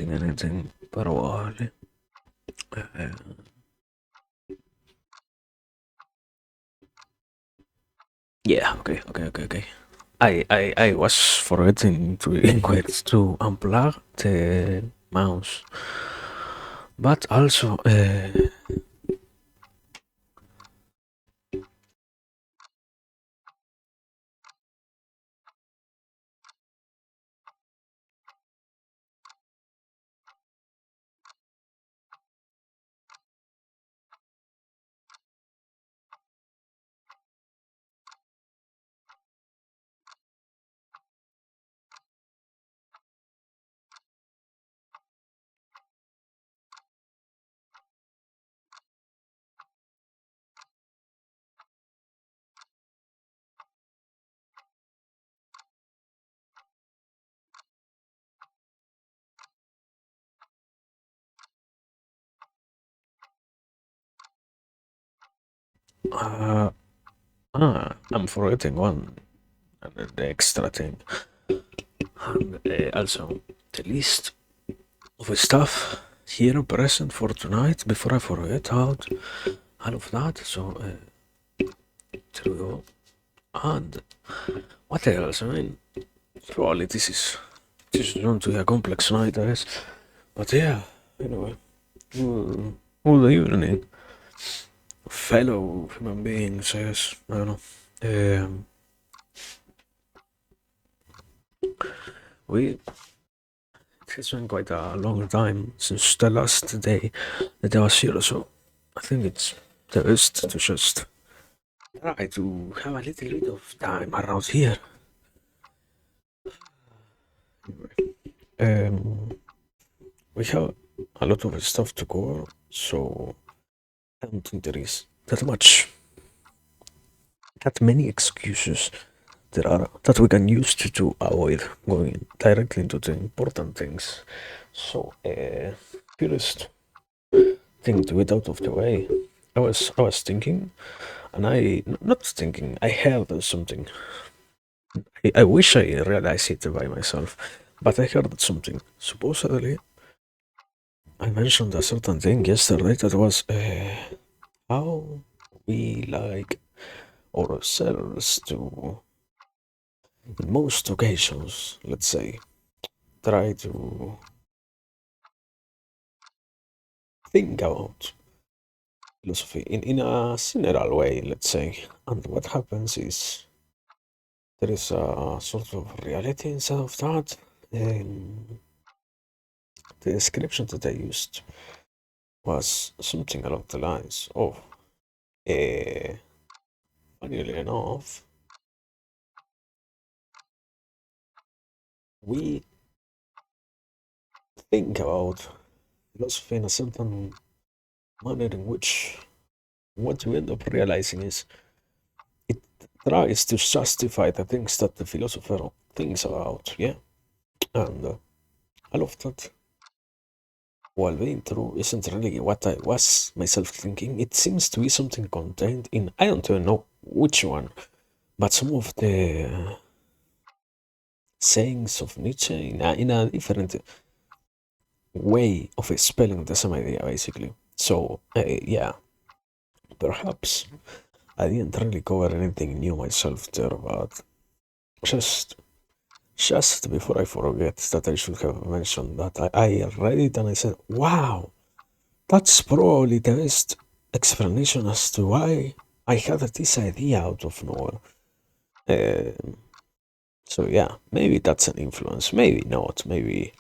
anything, pero vale. Eh, yeah, okay. I was forgetting to to unplug the mouse, but also uh, I'm forgetting one the extra thing. And also the list of stuff here present for tonight before I forget out all of that. So there we go. And what else? I mean, probably this is going to be a complex night, I guess. But yeah, anyway, good evening, fellow human beings. I guess I don't know. Um, we It has been quite a long time since the last day that I was here, so I think it's the best to just try to have a little bit of time around here. Um, we have a lot of stuff to cover, so I don't think there is that many excuses there are that we can use to avoid going directly into the important things. So, first thing to get out of the way, I was thinking, and not thinking, I heard something. I wish I realized it by myself, but I heard something. Supposedly, I mentioned a certain thing yesterday that was how we like ourselves to, in most occasions, let's say, try to think about philosophy in a general way, let's say. And what happens is there is a sort of reality inside of that. The description that I used was something along the lines of, uh, funnily enough, we think about philosophy in a certain manner in which what we end up realizing is it tries to justify the things that the philosopher thinks about, yeah? And all of that, while being true, isn't really what I was myself thinking. It seems to be something contained in, I don't even know which one, but some of the sayings of Nietzsche in a different way of spelling the same idea, basically. So, yeah, perhaps I didn't really cover anything new myself there, but just just before I forget that I should have mentioned that I read it and I said, wow, that's probably the best explanation as to why I had this idea out of nowhere. Um, so yeah, maybe that's an influence, maybe not, maybe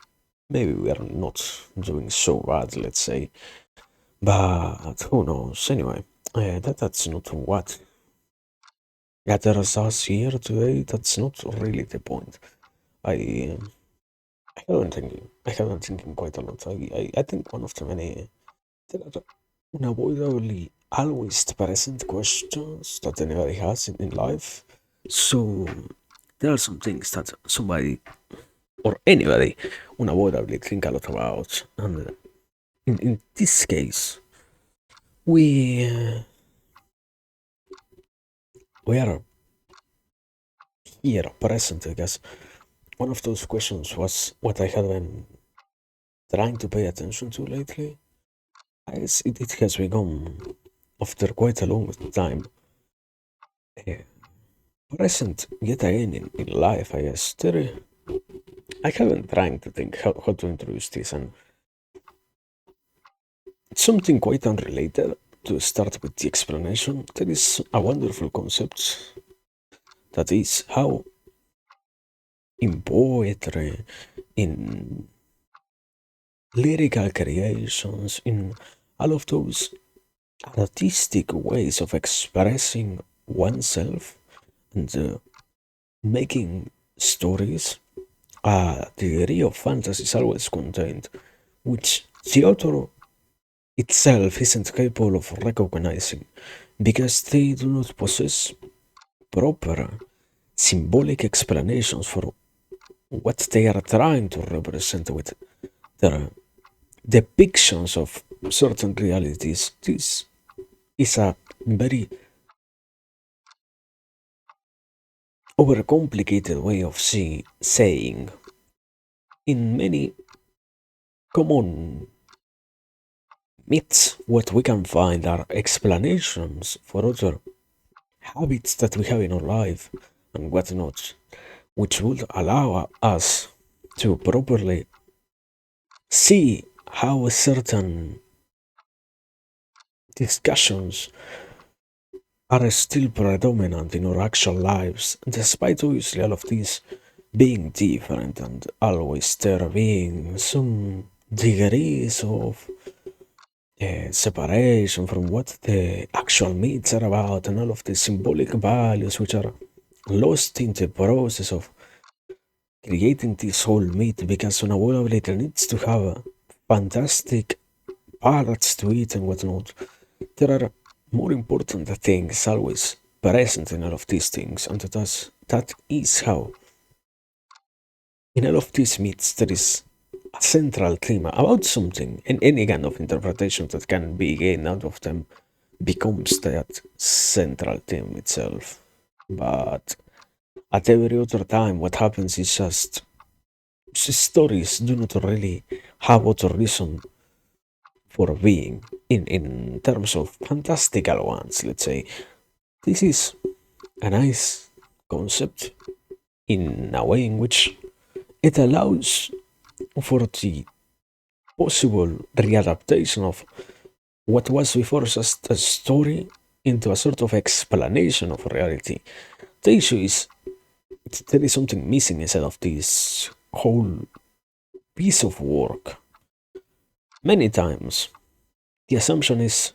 we are not doing so bad, let's say, but who knows? Anyway, that's not what gathers us here today. That's not really the point. I I have been thinking quite a lot. I think one of the many there are unavoidably always present questions that anybody has in life. So there are some things that somebody or anybody unavoidably think a lot about. And in this case, we we are here present, I guess. One of those questions was what I had been trying to pay attention to lately. I guess it has become, after quite a long time, uh, present yet again in life, I guess. I have been trying to think how to introduce this, and it's something quite unrelated. To start with the explanation, there is a wonderful concept that is how in poetry, in lyrical creations, in all of those artistic ways of expressing oneself and making stories, a degree of fantasy is always contained, which the author itself isn't capable of recognizing because they do not possess proper symbolic explanations for what they are trying to represent with their depictions of certain realities. This is a very overcomplicated way of saying. In many common myths, what we can find are explanations for other habits that we have in our life and whatnot, which would allow us to properly see how certain discussions are still predominant in our actual lives, despite obviously all of these being different and always there being some degrees of separation from what the actual myths are about and all of the symbolic values which are lost in the process of creating this whole myth, because unavoidably it needs to have fantastic parts to it and whatnot. There are more important things always present in all of these things, and that is how in all of these myths there is a central theme about something, and any kind of interpretation that can be gained out of them becomes that central theme itself. But at every other time, what happens is just stories do not really have other reason for being in terms of fantastical ones, let's say. This is a nice concept in a way in which it allows for the possible readaptation of what was before just a story into a sort of explanation of reality. The issue is there is something missing inside of this whole piece of work. Many times, the assumption is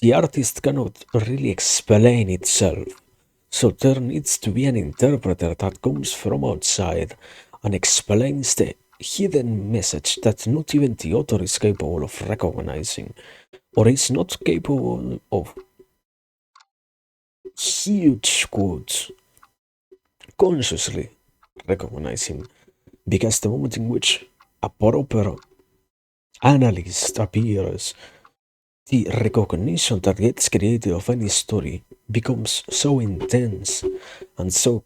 the artist cannot really explain itself, so there needs to be an interpreter that comes from outside and explains the hidden message that not even the author is capable of recognizing, or is not capable of huge quotes consciously recognizing, because the moment in which a proper analyst appears, the recognition that gets created of any story becomes so intense and so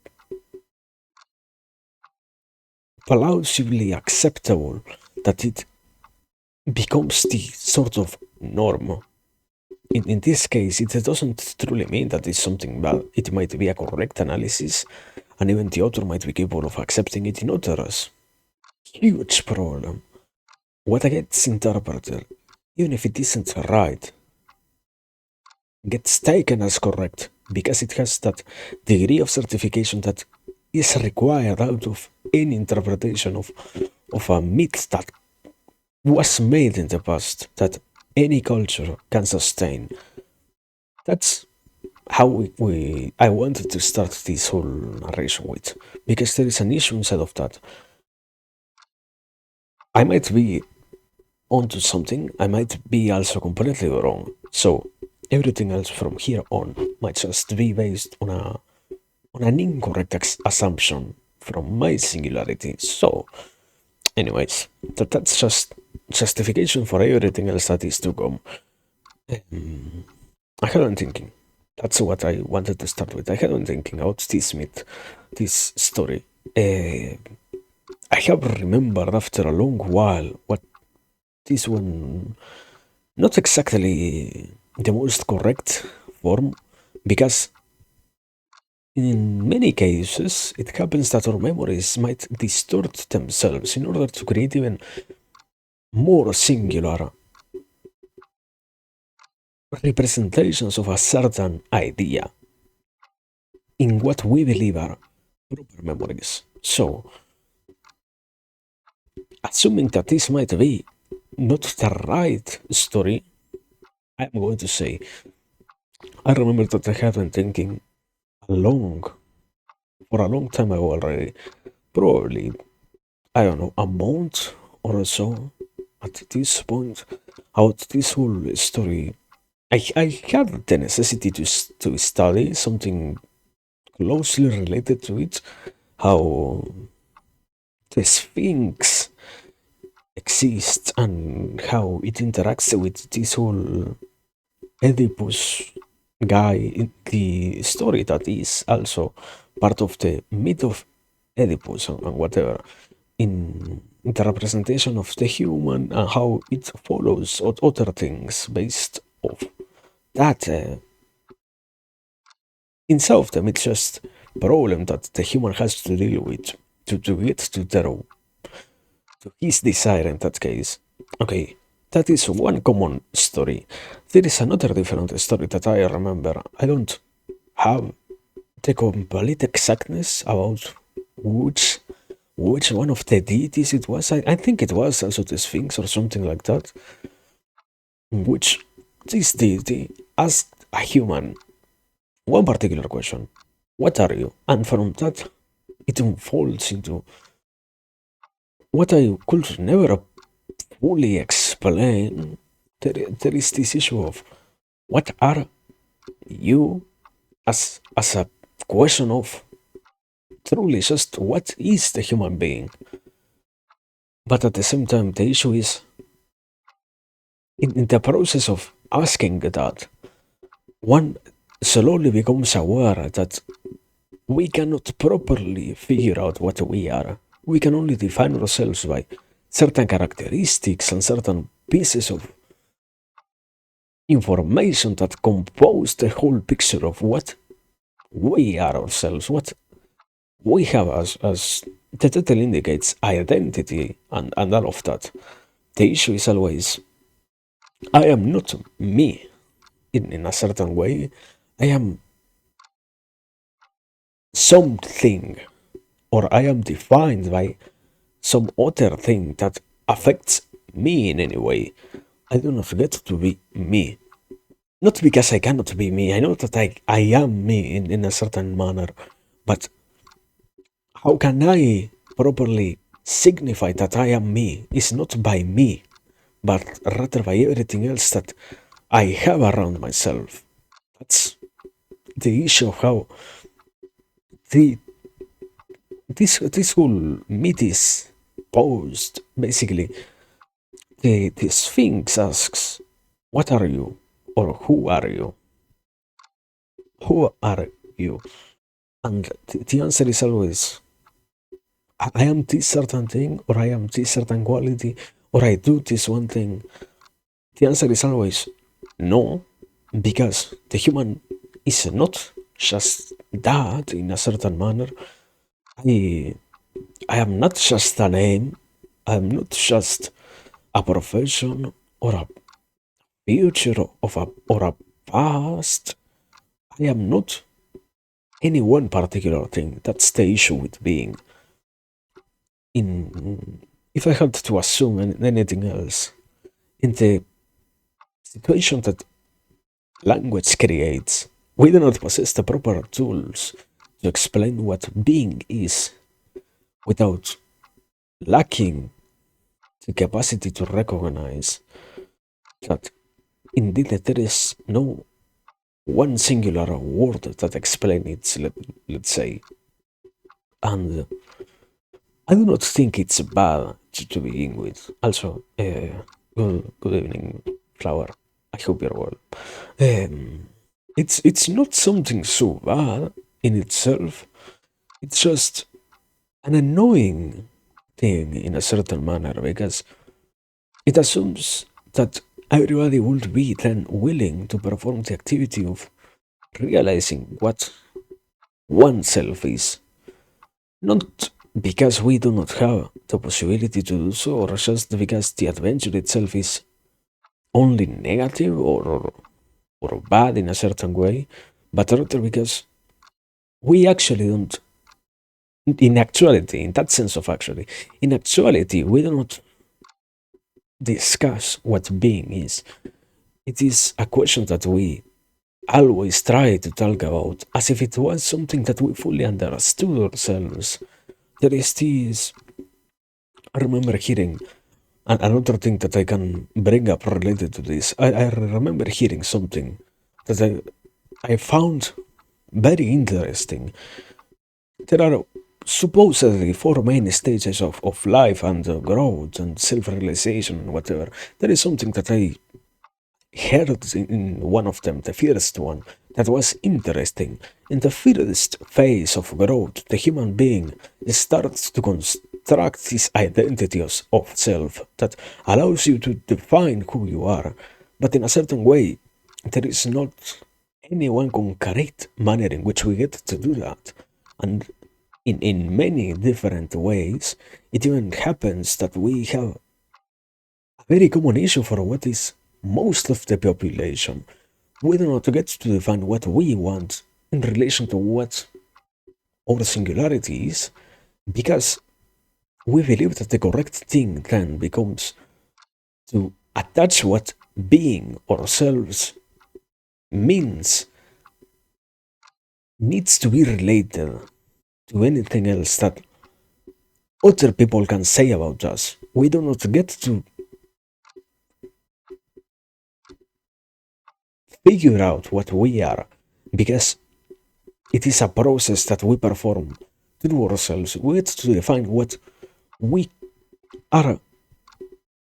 plausibly acceptable that it becomes the sort of norm. In this case, it doesn't truly mean that it's something bad. It might be a correct analysis, and even the author might be capable of accepting it in others. Huge problem. What gets interpreted, even if it isn't right, gets taken as correct because it has that degree of certification that is required out of any interpretation of a myth that was made in the past, that any culture can sustain. That's how I wanted to start this whole narration with, because there is an issue inside of that. I might be onto something, I might be also completely wrong. So everything else from here on might just be based on an incorrect assumption from my singularity. So, anyways, that's just justification for everything else that is to come. I had been thinking. That's what I wanted to start with. I had been thinking about this myth, this story. I have remembered after a long while what this one not exactly the most correct form, because in many cases it happens that our memories might distort themselves in order to create even more singular representations of a certain idea in what we believe are proper memories. So, assuming that this might be not the right story, I'm going to say I remember that I have been thinking long for a long time ago already, probably I don't know, a month or so at this point about this whole story. I had the necessity to study something closely related to it, how the Sphinx exists and how it interacts with this whole Oedipus guy in the story that is also part of the myth of Oedipus and whatever in the representation of the human and how it follows other things based off that in some of them it's just problem that the human has to deal with to get to his desire in that case. Okay, that is one common story. There is another different story that I remember. I don't have the complete exactness about which which one of the deities it was. I think it was also the Sphinx or something like that, in which this deity asked a human one particular question: "What are you?" And from that, it unfolds into what I could never fully explain. There is this issue of what are you as a question of truly just what is the human being. But at the same time, the issue is in the process of asking that, one slowly becomes aware that we cannot properly figure out what we are. We can only define ourselves by certain characteristics and certain pieces of information that compose the whole picture of what we are ourselves, what we have as the title indicates identity and all of that. The issue is always I am not me in a certain way. I am something, or I am defined by some other thing that affects me in any way. I do not get to be me. Not because I cannot be me. I know that I am me in a certain manner, but how can I properly signify that I am me is not by me, but rather by everything else that I have around myself. That's the issue of how the this whole myth is posed. Basically, the Sphinx asks, "What are you?" or "Who are you?" Who are you? And the answer is always, I am this certain thing, or I am this certain quality, or I do this one thing. The answer is always no, because the human is not just that in a certain manner. I, I am not just a name, I am not just a profession or a future of a or a past. I am not any one particular thing. That's the issue with being. In if I had to assume anything else, in the situation that language creates, we do not possess the proper tools to explain what being is without lacking the capacity to recognize that indeed there is no one singular word that explains it, let's say. And I do not think it's bad to begin with. Also, good evening, Flower. I hope you're well. Um, it's not something so bad in itself. It's just an annoying thing in a certain manner because it assumes that everybody would be then willing to perform the activity of realizing what oneself is. Not because we do not have the possibility to do so, or just because the adventure itself is only negative or bad in a certain way, but rather because we actually don't, in actuality, in that sense of actually, in actuality, we do not discuss what being is. It is a question that we always try to talk about as if it was something that we fully understood ourselves. There is this, I remember hearing, and another thing that I can bring up related to this, I remember hearing something that I found very interesting. There are supposedly four main stages of life and growth and self realization and whatever. There is something that I heard in one of them, the first one, that was interesting. In the first phase of growth, the human being starts to construct this identity of self that allows you to define who you are. But in a certain way, there is not any one concrete manner in which we get to do that. And in many different ways, it even happens that we have a very common issue for what is most of the population. We do not get to define what we want in relation to what our singularity is, because we believe that the correct thing then becomes to attach what being ourselves means needs to be related to anything else that other people can say about us. We do not get to figure out what we are because it is a process that we perform through ourselves. We get to define what we are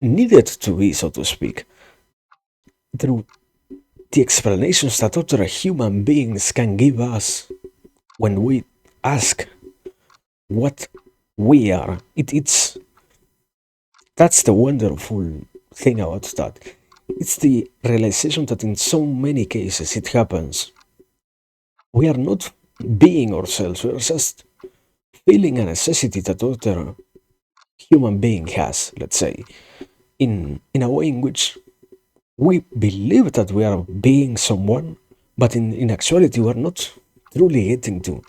needed to be, so to speak, through the explanations that other human beings can give us when we ask what we are. It's that's the wonderful thing about that. It's the realization that in so many cases it happens. We are not being ourselves, we are just feeling a necessity that other human being has, let's say, in a way in which we believe that we are being someone, but in actuality, we're not truly getting to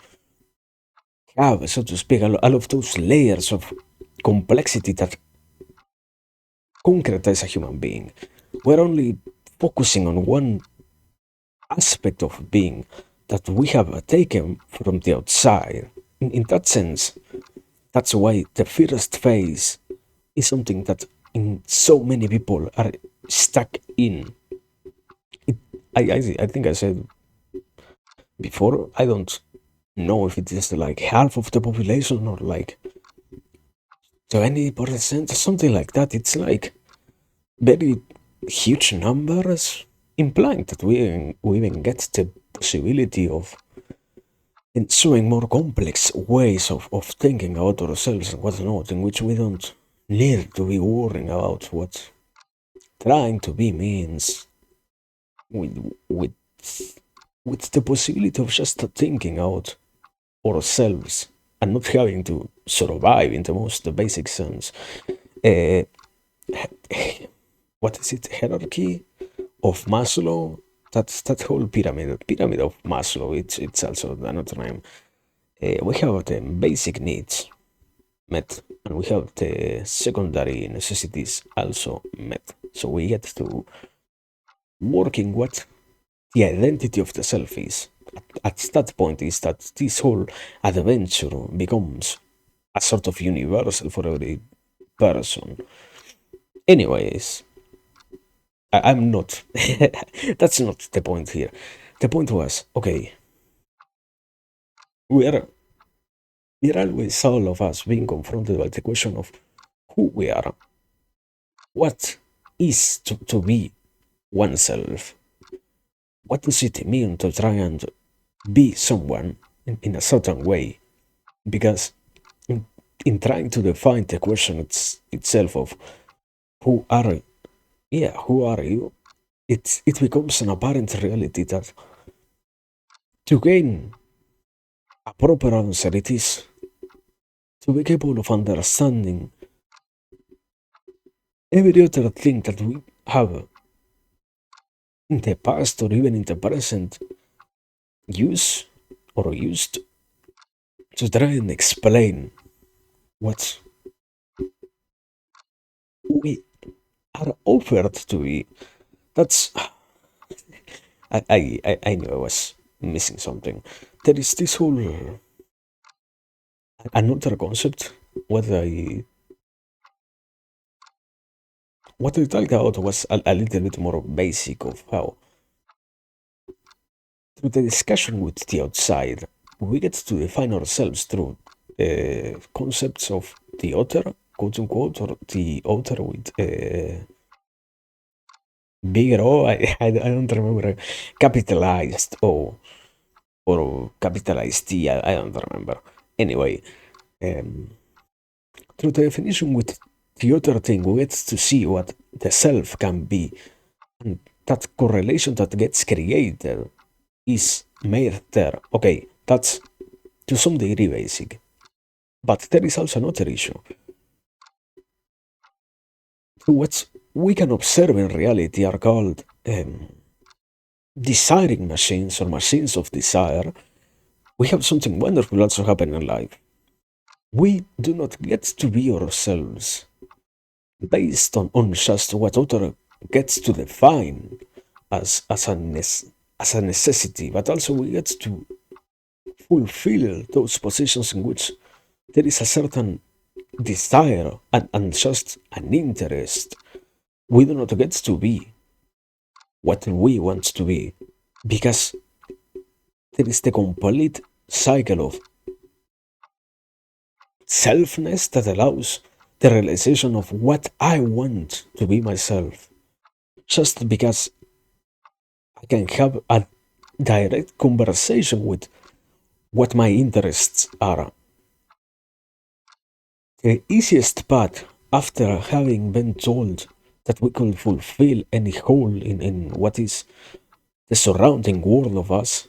have, so to speak, all of those layers of complexity that concretize a human being. We're only focusing on one aspect of being that we have taken from the outside. In that sense, that's why the first phase is something that in so many people are stuck in. It, I think I said before, I don't know if it is like half of the population or like 20%, something like that. It's like very huge numbers, implying that we even get the possibility of ensuing more complex ways of thinking about ourselves and whatnot, in which we don't need to be worrying about what trying to be means with with with the possibility of just thinking out ourselves and not having to survive in the most basic sense. Uh, what is it? Hierarchy of Maslow. That's that whole pyramid of Maslow. It's also another name. We have the basic needs met, and we have the secondary necessities also met. So we get to working what the identity of the self is. At that point is that this whole adventure becomes a sort of universal for every person. Anyways, I'm not. That's not the point here. The point was okay. We are we are always all of us being confronted by the question of who we are, what is to be oneself, what does it mean to try and be someone in a certain way, because in trying to define the question itself of who are who are you, it becomes an apparent reality that to gain a proper answer, it is to be capable of understanding every other thing that we have in the past or even in the present use or used to try and explain what we are offered to be. That's I knew I was missing something. There is this whole another concept. What I what I talked about was a little bit more basic of how through the discussion with the outside we get to define ourselves through concepts of the author, quote unquote, or the author with bigger O. I don't remember capitalized O or capitalized T. I don't remember. Anyway, um, through the definition with the other thing, we get to see what the self can be, and that correlation that gets created is made there. Okay, that's to some degree basic, but there is also another issue. What we can observe in reality are called desiring machines or machines of desire. We have something wonderful also happen in life. We do not get to be ourselves based on just what other gets to define as a necessity, but also we get to fulfill those positions in which there is a certain desire and just an interest. We do not get to be what we want to be because there is the complete cycle of selfness that allows the realization of what I want to be myself. Just because I can have a direct conversation with what my interests are. The easiest path after having been told that we could fulfill any hole in what is the surrounding world of us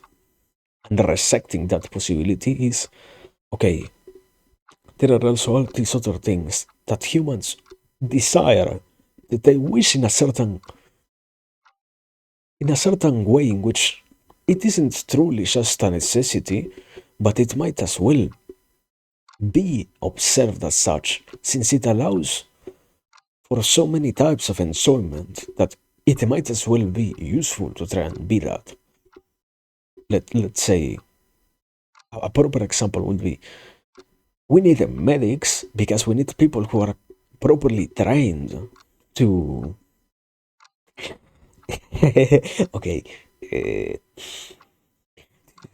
and rejecting that possibility is okay, there are also all these other things that humans desire, that they wish in a certain way in which it isn't truly just a necessity, but it might as well be observed as such, since it allows for so many types of enjoyment that it might as well be useful to try and be that. Let's say a proper example would be we need medics because we need people who are properly trained to. Okay,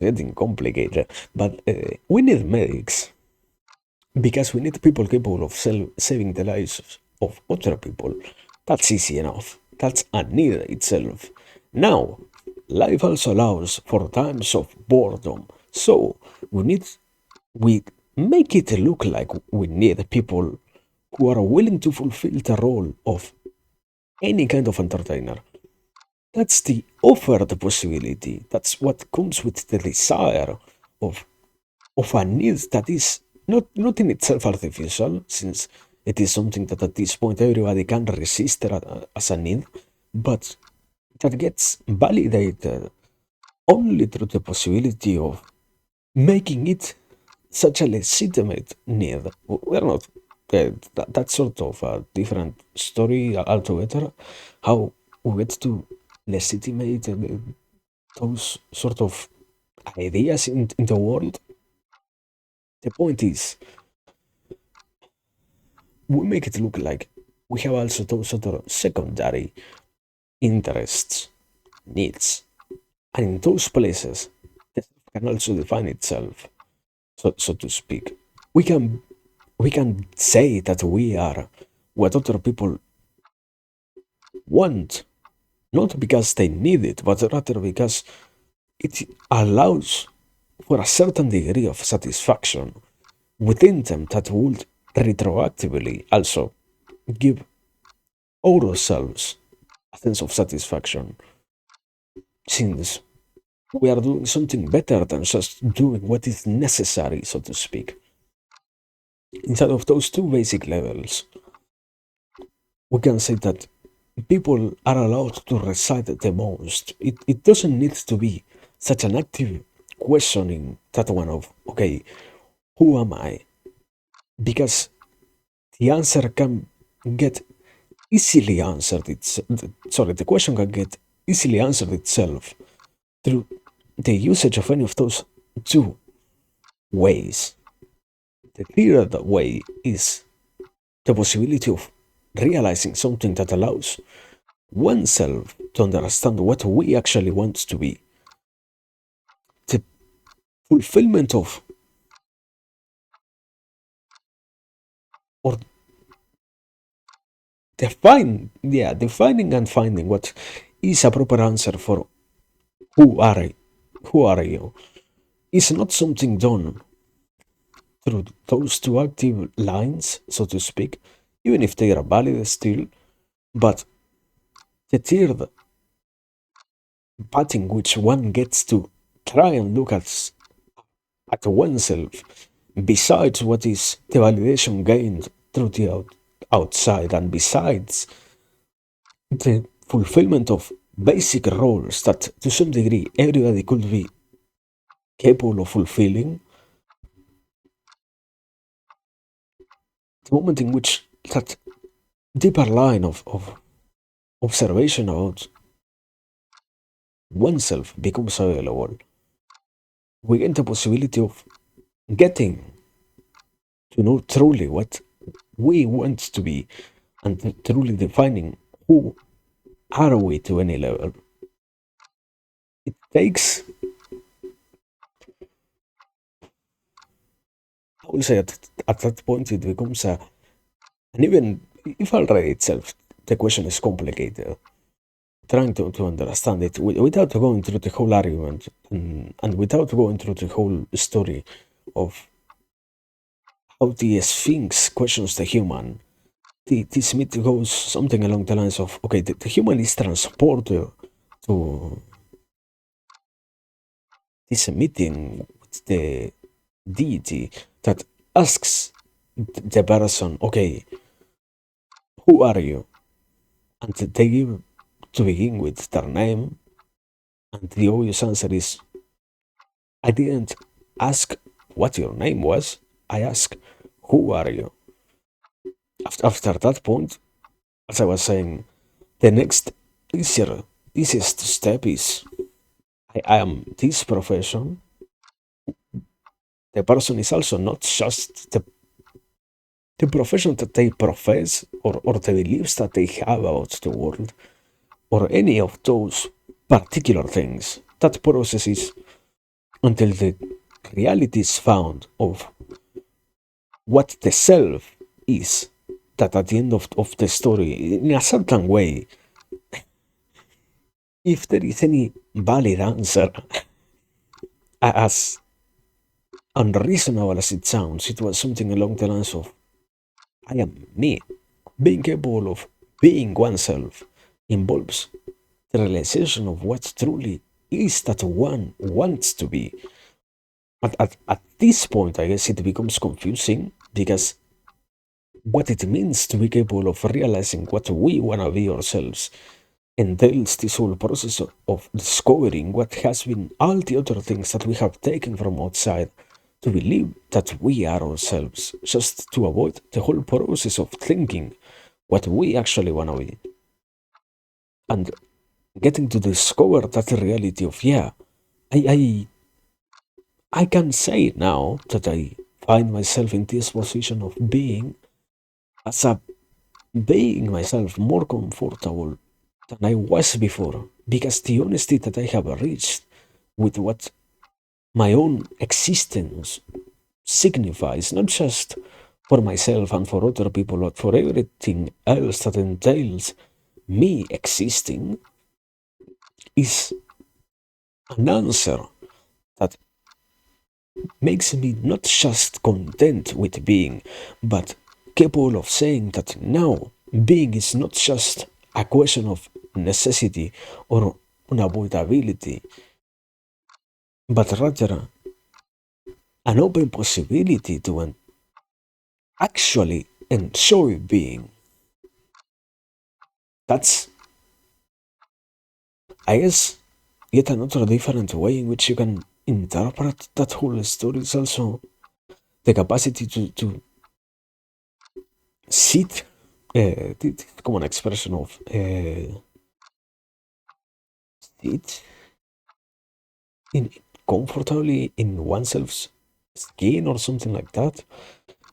getting complicated, but we need medics because we need people capable of saving the lives of other people. That's easy enough. That's a need itself. Now, life also allows for times of boredom. So we make it look like we need people who are willing to fulfill the role of any kind of entertainer. That's the offered possibility. That's what comes with the desire of a need that is not in itself artificial, since it is something that at this point everybody can resist as a need, but that gets validated only through the possibility of making it such a legitimate need. We're not. That's sort of a different story altogether. How we get to legitimate those sort of ideas in the world. The point is, we make it look like we have also those other secondary interests, needs, and in those places, the self can also define itself, so to speak. We can we can say that we are what other people want, not because they need it, but rather because it allows for a certain degree of satisfaction. within them that would retroactively also give ourselves a sense of satisfaction, since we are doing something better than just doing what is necessary, so to speak. Inside of those two basic levels, we can say that people are allowed to recite the most. It doesn't need to be such an active questioning, that one of, okay, who am I? Because the answer can get easily answered. Sorry, the question can get easily answered itself through the usage of any of those two ways. The third way is the possibility of realizing something that allows oneself to understand what we actually want to be. The fulfillment of, or defining and finding what is a proper answer for who are I, who are you, is not something done through those two active lines, so to speak, even if they are valid still. But the third path in which one gets to try and look at oneself, besides what is the validation gained through the outside, and besides the fulfillment of basic roles that to some degree everybody could be capable of fulfilling, the moment in which that deeper line of observation about oneself becomes available, we get the possibility of getting to know truly what we want to be, and truly defining who are we to any level. It takes, I will say, at that point it becomes and even if already itself the question is complicated, trying to understand it without going through the whole argument, and without going through the whole story of how the Sphinx questions the human. This myth goes something along the lines of, okay, the human is transported to this meeting with the deity that asks the person, okay, who are you? And they give, to begin with, their name, and the obvious answer is, I didn't ask what your name was, I asked, who are you? After that point, as I was saying, the next easiest step is, I am this profession. The person is also not just the profession that they profess, or the beliefs that they have about the world, or any of those particular things. That process is until the reality is found of what the self is, that at the end of the story, in a certain way, if there is any valid answer, as unreasonable as it sounds, it was something along the lines of, I am me. Being capable of being oneself involves the realization of what truly is that one wants to be. At this point, I guess it becomes confusing, because what it means to be capable of realizing what we want to be ourselves entails this whole process of discovering what has been all the other things that we have taken from outside to believe that we are ourselves, just to avoid the whole process of thinking what we actually want to be. And getting to discover that reality of, yeah, I, I can say now that I find myself in this position of being, as a being myself, more comfortable than I was before, because the honesty that I have reached with what my own existence signifies, not just for myself and for other people, but for everything else that entails me existing, is an answer that makes me not just content with being, but capable of saying that now being is not just a question of necessity or unavoidability, but rather an open possibility to actually enjoy being. That's, I guess, yet another different way in which you can interpret that whole story is also the capacity to sit, como an expression of sit in comfortably in oneself's skin or something like that.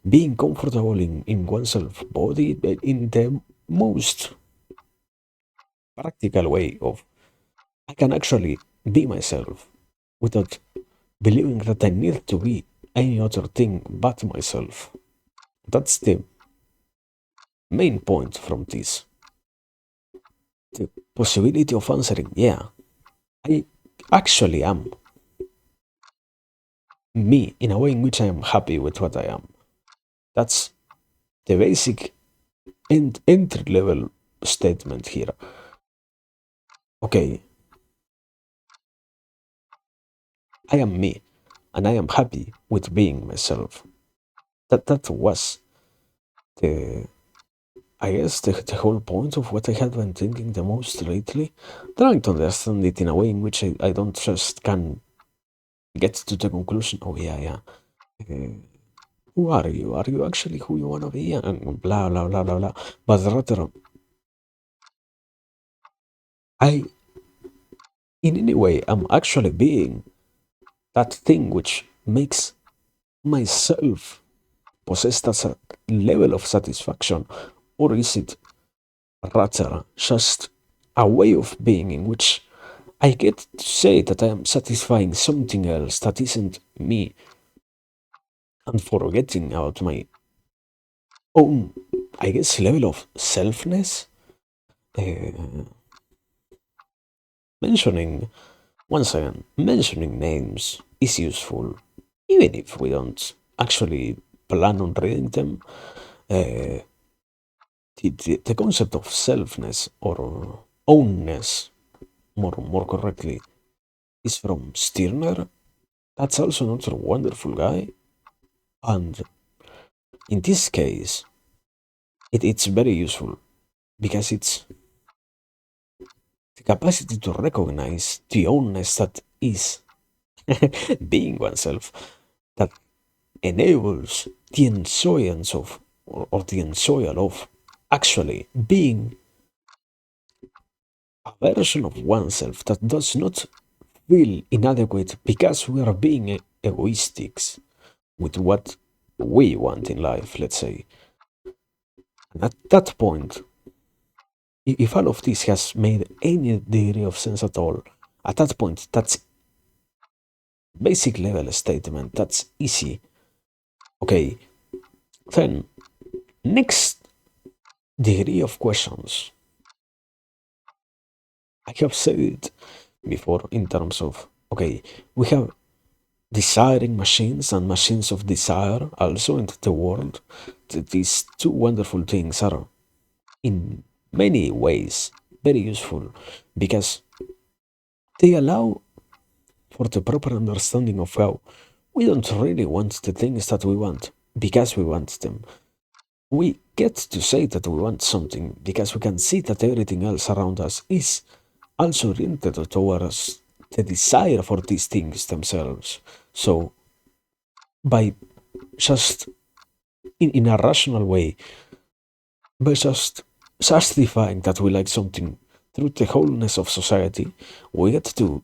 Being comfortable in oneself body in the most practical way of I can actually be myself without believing that I need to be any other thing but myself. That's the main point from this. The possibility of answering, yeah, I actually am me in a way in which I am happy with what I am. That's the basic entry level statement here. Okay, I am me and I am happy with being myself. That was the I guess the whole point of what I had been thinking the most lately, trying to understand it in a way in which I don't just can get to the conclusion, oh yeah, yeah, uh, who are you? Are you actually who you wanna be? And blah blah blah blah blah. But rather, I in any way am actually being that thing which makes myself possess that level of satisfaction, or is it rather just a way of being in which I get to say that I am satisfying something else that isn't me and forgetting about my own, I guess, level of selfness? Uh, mentioning, once again, mentioning names is useful, even if we don't actually plan on reading them. Uh, the concept of selfness or ownness, more correctly, is from Stirner. That's also another wonderful guy. And in this case, it's very useful because it's the capacity to recognize the ownness that is being oneself that enables the enjoyance of or the enjoyal of actually being a version of oneself that does not feel inadequate because we are being egoistic with what we want in life, let's say. And at that point, if all of this has made any degree of sense at all, at that point, that's basic level statement. That's easy. Okay, then next degree of questions. I have said it before in terms of okay, we have desiring machines and machines of desire also in the world. These two wonderful things are in many ways very useful because they allow for the proper understanding of how we don't really want the things that we want because we want them. We get to say that we want something because we can see that everything else around us is also oriented towards the desire for these things themselves. So, by just in a rational way, by just justifying that we like something through the wholeness of society, we get to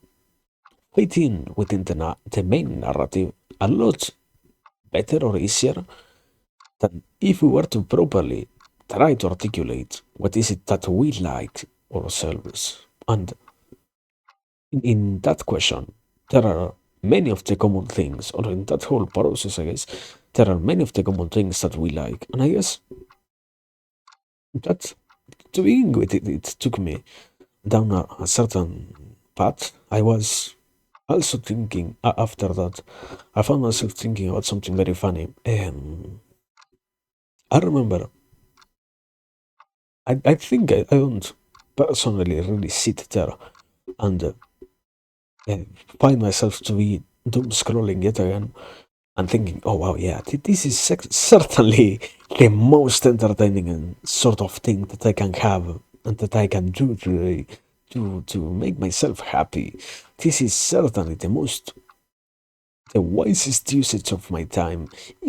fit in within the main narrative a lot better or easier than if we were to properly try to articulate what is it that we like ourselves. And in that question, there are many of the common things, or in that whole process, I guess, there are many of the common things that we like. And I guess that to begin with, it took me down a certain path. I was Also thinking after that, I found myself thinking about something very funny. I remember, I think I don't personally really sit there and uh, find myself to be doom scrolling yet again and thinking, oh wow, yeah, this is certainly the most entertaining and sort of thing that I can have and that I can do to make myself happy. This is certainly the wisest usage of my time,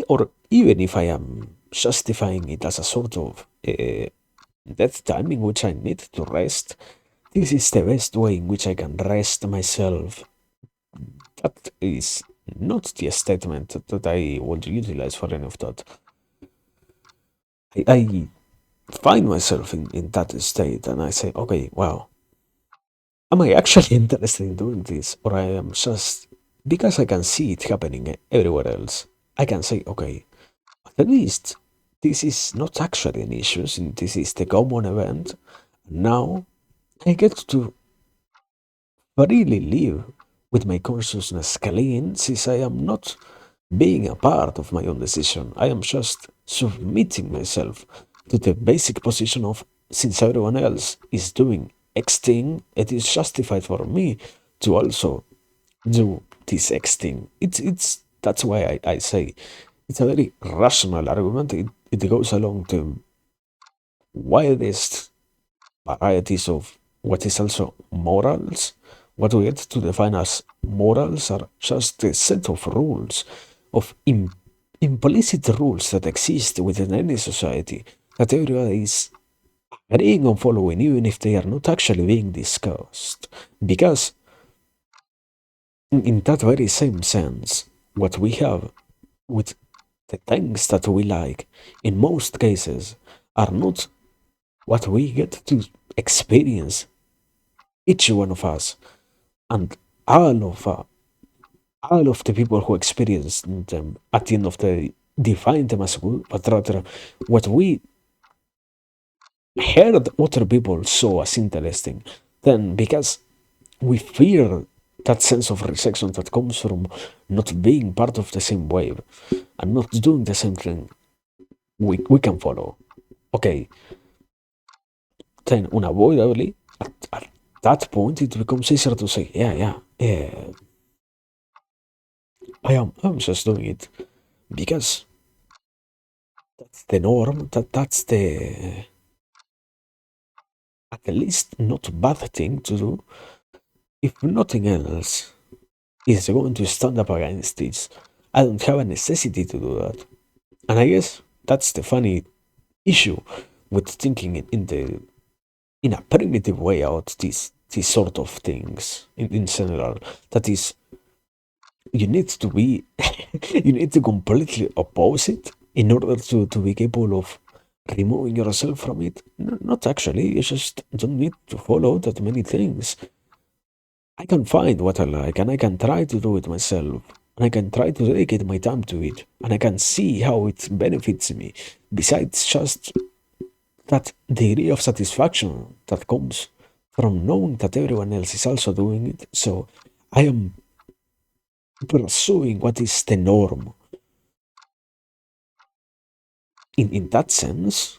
or even if I am justifying it as a sort of that time in which I need to rest, this is the best way in which I can rest myself. That is not the statement that I would utilize for any of that. I find myself in that state and I say, okay, wow, am I actually interested in doing this? Or I am just, because I can see it happening everywhere else, I can say, okay, at least this is not actually an issue, since this is the common event. Now I get to freely live with my consciousness clean, since I am not being a part of my own decision. I am just submitting myself to the basic position of, since everyone else is doing X thing, it is justified for me to also do this X thing. It's that's why I say it's a very rational argument. It goes along the widest varieties of what is also morals. What we get to define as morals are just a set of rules, of implicit rules that exist within any society that everybody is agreeing on following, even if they are not actually being discussed. Because, in that very same sense, what we have with the things that we like, in most cases, are not what we get to experience, each one of us, and all of uh, all of the people who experience them at the end of the day define them as good, but rather what we heard other people saw as interesting. Then, because we fear that sense of rejection that comes from not being part of the same wave and not doing the same thing, we can follow. Okay, then unavoidably, at that point, it becomes easier to say, yeah, I'm just doing it because that's the norm, that's the at least not bad thing to do. If nothing else is going to stand up against this, I don't have a necessity to do that. And I guess that's the funny issue with thinking in a primitive way out these sort of things in general. That is, you need to be you need to completely oppose it in order to be capable of removing yourself from it. Not actually, you just don't need to follow that many things. I can find what I like and I can try to do it myself. And I can try to dedicate my time to it. And I can see how it benefits me. Besides just that degree of satisfaction that comes from knowing that everyone else is also doing it. So I am pursuing what is the norm. In that sense,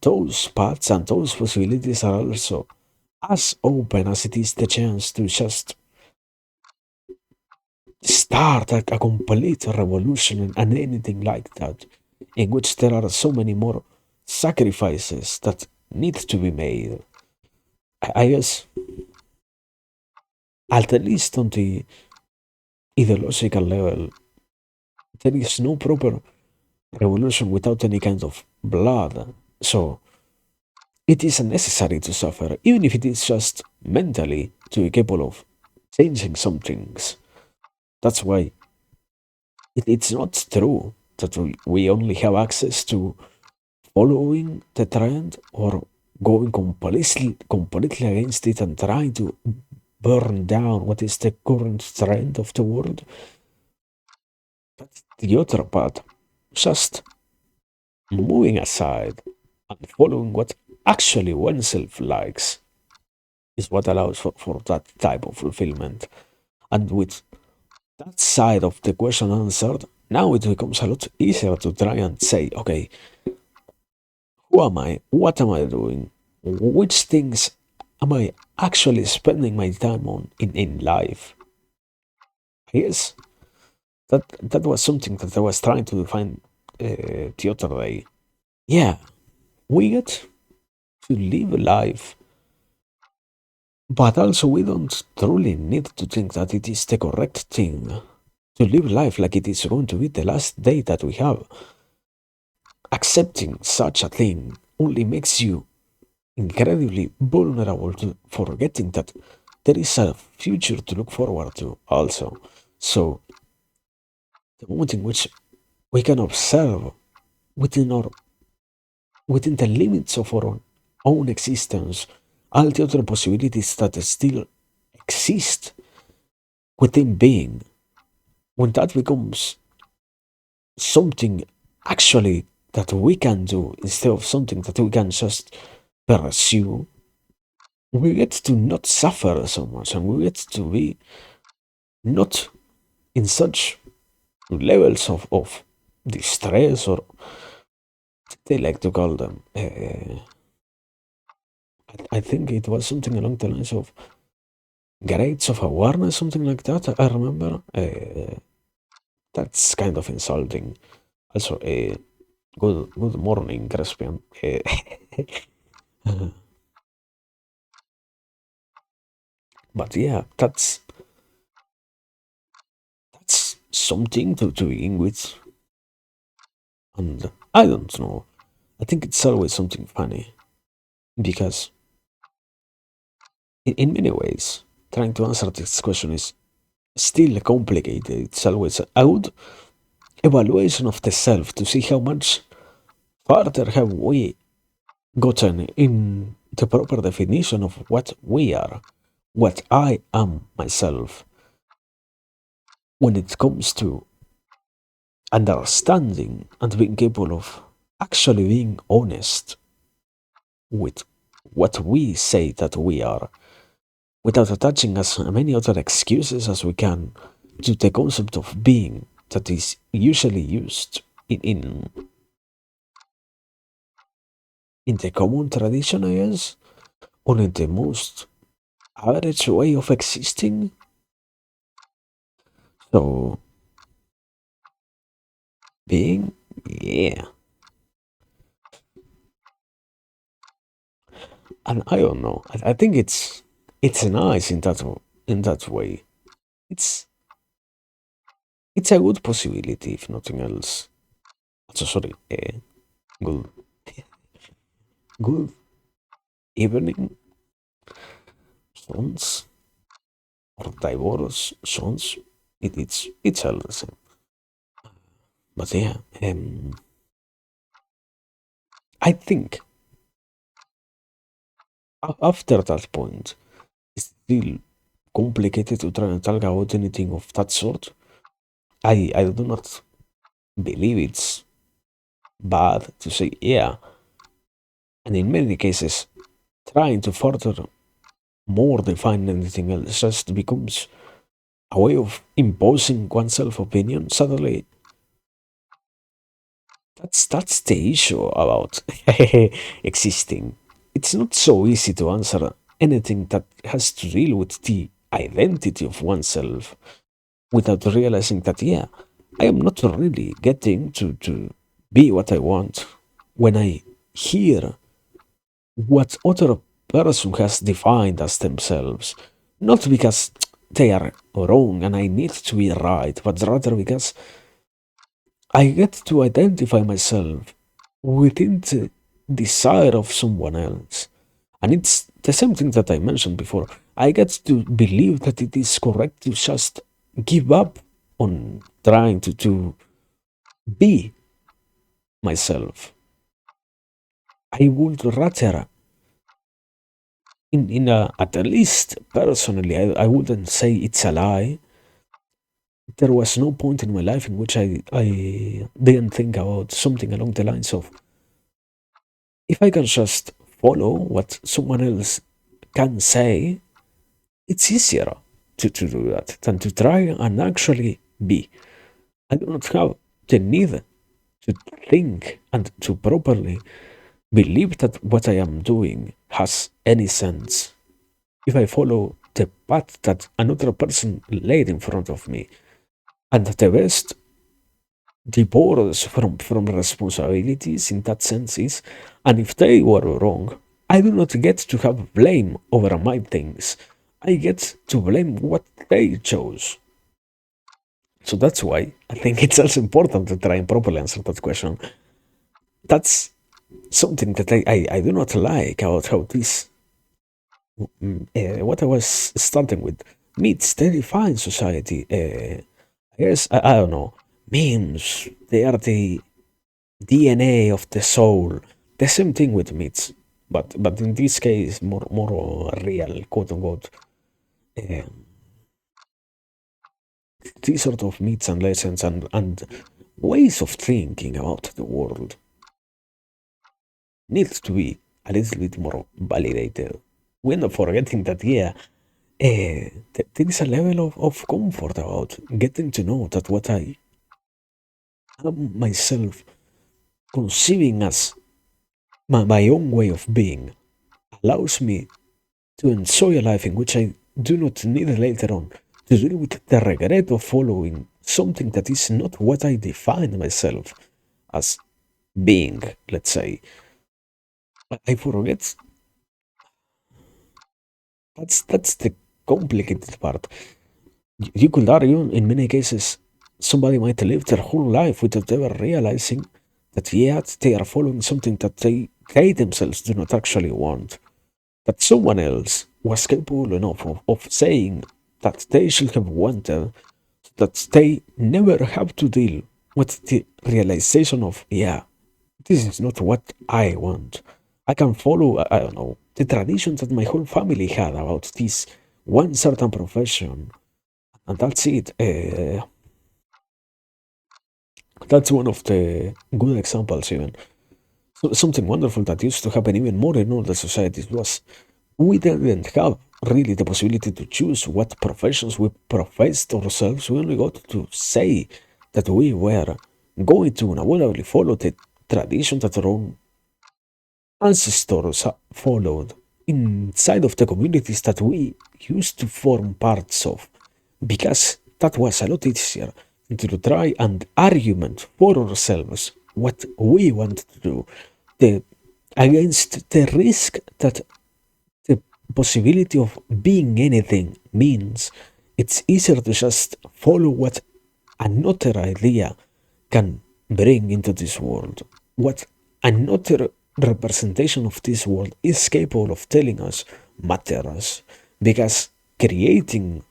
those paths and those possibilities are also as open as it is the chance to just start a complete revolution and anything like that, in which there are so many more sacrifices that need to be made. I guess, at least on the ideological level, there is no proper revolution without any kind of blood. So it is necessary to suffer, even if it is just mentally, to be capable of changing some things. That's why it's not true that we only have access to following the trend or going completely against it and trying to burn down what is the current trend of the world. That's the other part. Just moving aside and following what actually oneself likes is what allows for that type of fulfillment. And with that side of the question answered, now it becomes a lot easier to try and say, okay, who am I? What am I doing? Which things am I actually spending my time on in life? Yes, that was something that I was trying to define the other day. Yeah, we get to live a life, but also we don't truly need to think that it is the correct thing to live life like it is going to be the last day that we have. Accepting such a thing only makes you incredibly vulnerable to forgetting that there is a future to look forward to also. So, the moment in which we can observe within our within the limits of our own existence all the other possibilities that still exist within being, when that becomes something actually that we can do instead of something that we can just pursue, we get to not suffer so much and we get to be not in such levels of distress, or they like to call them. I think it was something along the lines of grades of awareness, something like that. I remember. That's kind of insulting. Also, good morning, Crespian. But yeah, that's something to begin with. And I don't know. I think it's always something funny because in many ways, trying to answer this question is still complicated. It's always a good evaluation of the self to see how much further have we gotten in the proper definition of what we are, what I am myself, when it comes to understanding and being capable of actually being honest with what we say that we are, without attaching as many other excuses as we can to the concept of being that is usually used in the common tradition, I guess, or in the most average way of existing. So, being, yeah. And I don't know. I think it's nice in that way. It's it's a good possibility, if nothing else. So sorry. Good good evening, sons, or divorce sons. It's all the same. But yeah, I think after that point, it's still complicated to try and talk about anything of that sort. I do not believe it's bad to say yeah, and in many cases, trying to further more define anything else just becomes a way of imposing oneself opinion. Suddenly, that's the issue about existing. It's not so easy to answer anything that has to deal with the identity of oneself without realizing that, yeah, I am not really getting to be what I want when I hear what other person has defined as themselves. Not because they are wrong and I need to be right, but rather because I get to identify myself within the desire of someone else. And it's the same thing that I mentioned before. I get to believe that it is correct to just give up on trying to be myself. I would rather, at least personally, I wouldn't say it's a lie. There was no point in my life in which I didn't think about something along the lines of, if I can just follow what someone else can say, it's easier. to do that than to try and actually be. I do not have the need to think and to properly believe that what I am doing has any sense. If I follow the path that another person laid in front of me, and the best divorce from responsibilities in that sense is, and if they were wrong, I do not get to have blame over my things. I get to blame what they chose. So that's why I think it's also important to try and properly answer that question. That's something that I do not like about how this, what I was starting with, meets the defined society. I guess, I don't know, memes, they are the DNA of the soul. The same thing with myths, but in this case, more real, quote unquote. Uh, these sort of myths and lessons and ways of thinking about the world needs to be a little bit more validated. We're not forgetting that, yeah, there is a level of comfort about getting to know that what I am myself conceiving as my own way of being allows me to enjoy a life in which I do not need later on to deal with the regret of following something that is not what I define myself as being, let's say. I forget that's the complicated part. You could argue in many cases somebody might live their whole life without ever realizing that yet they are following something that they themselves do not actually want. That someone else was capable enough of saying that they should have wanted, that they never have to deal with the realization of, yeah, this is not what I want. I can follow, I don't know, the traditions that my whole family had about this one certain profession, and that's it. That's one of the good examples, even. So something wonderful that used to happen even more in older societies was we didn't have really the possibility to choose what professions we professed ourselves. We only got to say that we were going to unavoidably follow the tradition that our own ancestors followed inside of the communities that we used to form parts of, because that was a lot easier to try and argument for ourselves what we want to do, the, against the risk that the possibility of being anything means. It's easier to just follow what another idea can bring into this world, what another representation of this world is capable of telling us matters, because creating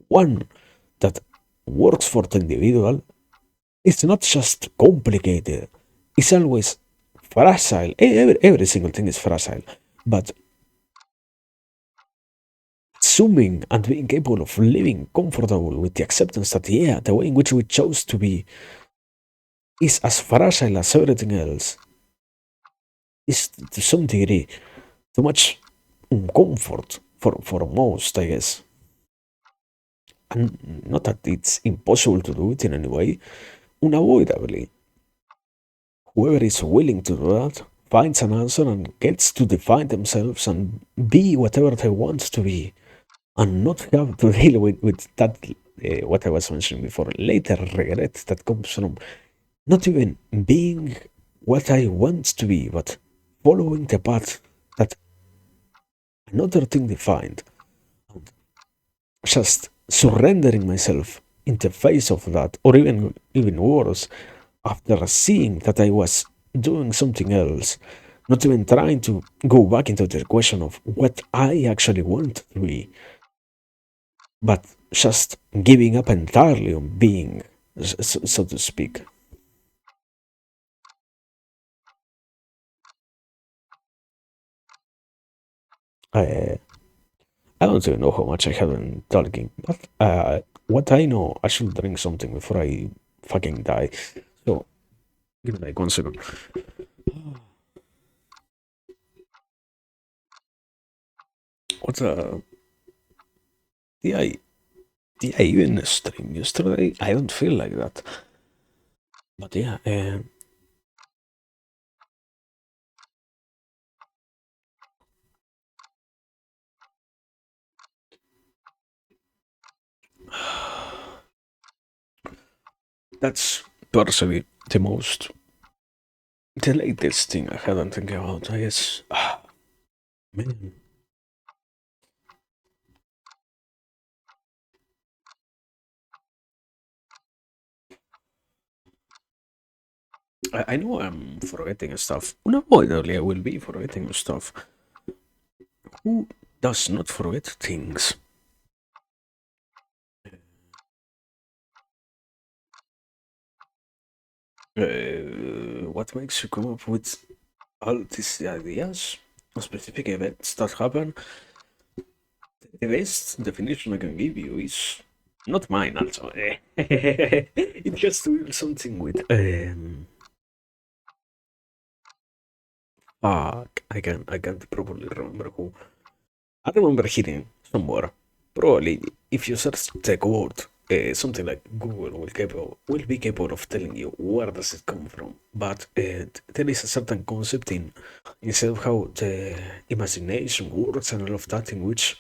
one that works for the individual is not just complicated, it's always fragile. Every single thing is fragile, but assuming and being capable of living comfortable with the acceptance that, yeah, the way in which we chose to be is as fragile as everything else is to some degree too much comfort for most, I guess. And not that it's impossible to do it in any way, unavoidably. Whoever is willing to do that finds an answer and gets to define themselves and be whatever they want to be, and not have to deal with that, what I was mentioning before, later regret that comes from not even being what I want to be, but following the path that another thing defined, and just surrendering myself in the face of that, or even worse, after seeing that I was doing something else, not even trying to go back into the question of what I actually want to be, but just giving up entirely on being, so to speak. I, I don't even know how much I have been talking, but what I know, I should drink something before I fucking die. So, give me like 1 second. What's Did I did I even stream yesterday? I don't feel like that. But yeah, that's personally the latest thing I hadn't think about. I guess, man, I know I'm forgetting stuff. Unavoidably, I will be forgetting stuff. Who does not forget things? What makes you come up with all these ideas, specific events that happen? The best definition I can give you is not mine, also. It has to do something with fuck. I can't probably remember who. I remember hearing somewhere. Probably, if you search the word, something like Google will be capable of telling you where does it come from. But there is a certain concept instead of how the imagination works and all of that, in which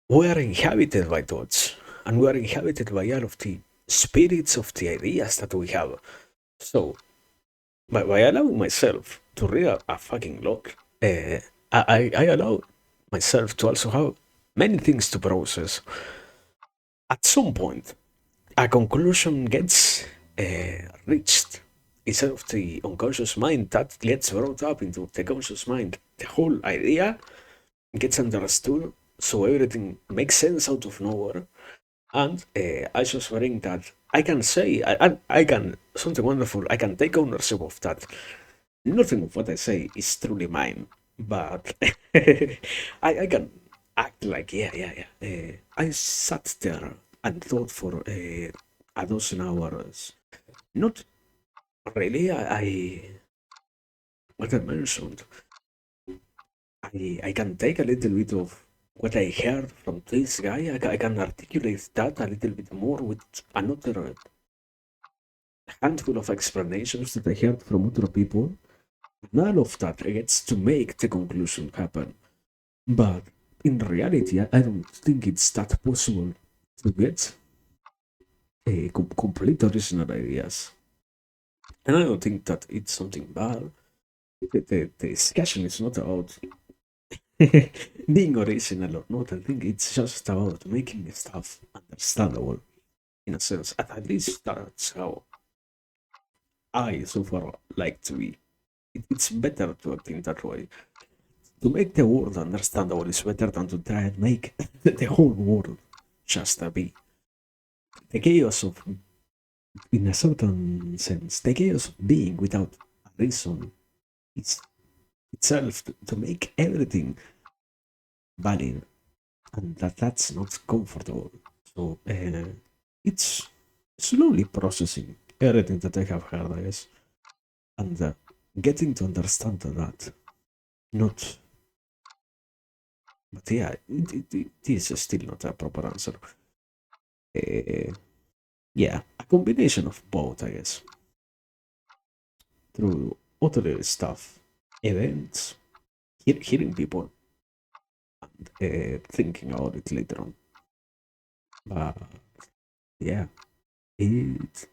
we are inhabited by thoughts, and we are inhabited by all of the spirits of the ideas that we have. So, by allowing myself to read a fucking lot, I allow myself to also have many things to process. At some point, a conclusion gets reached. Instead of the unconscious mind that gets brought up into the conscious mind, the whole idea gets understood, so everything makes sense out of nowhere. And I just think that I can say, I can, something wonderful, I can take ownership of that. Nothing of what I say is truly mine, but I can act like, yeah. I sat there and thought for a dozen hours. Not really, what I mentioned, I can take a little bit of what I heard from this guy. I can articulate that a little bit more with another handful of explanations that I heard from other people. None of that gets to make the conclusion happen. But in reality, I don't think it's that possible to get a complete original ideas. And I don't think that it's something bad. The discussion is not about being original or not. I think it's just about making stuff understandable in a sense. At least that's how I so far like to be. It's better to think that way. To make the world understandable is better than to try and make the whole world just a be. The chaos of, in a certain sense, the chaos of being without a reason is itself to make everything valid, and that's not comfortable. So it's slowly processing everything that I have heard, I guess, and getting to understand that. Not, but yeah, it is still not a proper answer. Uh, yeah, a combination of both, I guess, through other stuff, events, hearing people, and thinking about it later on. But yeah, it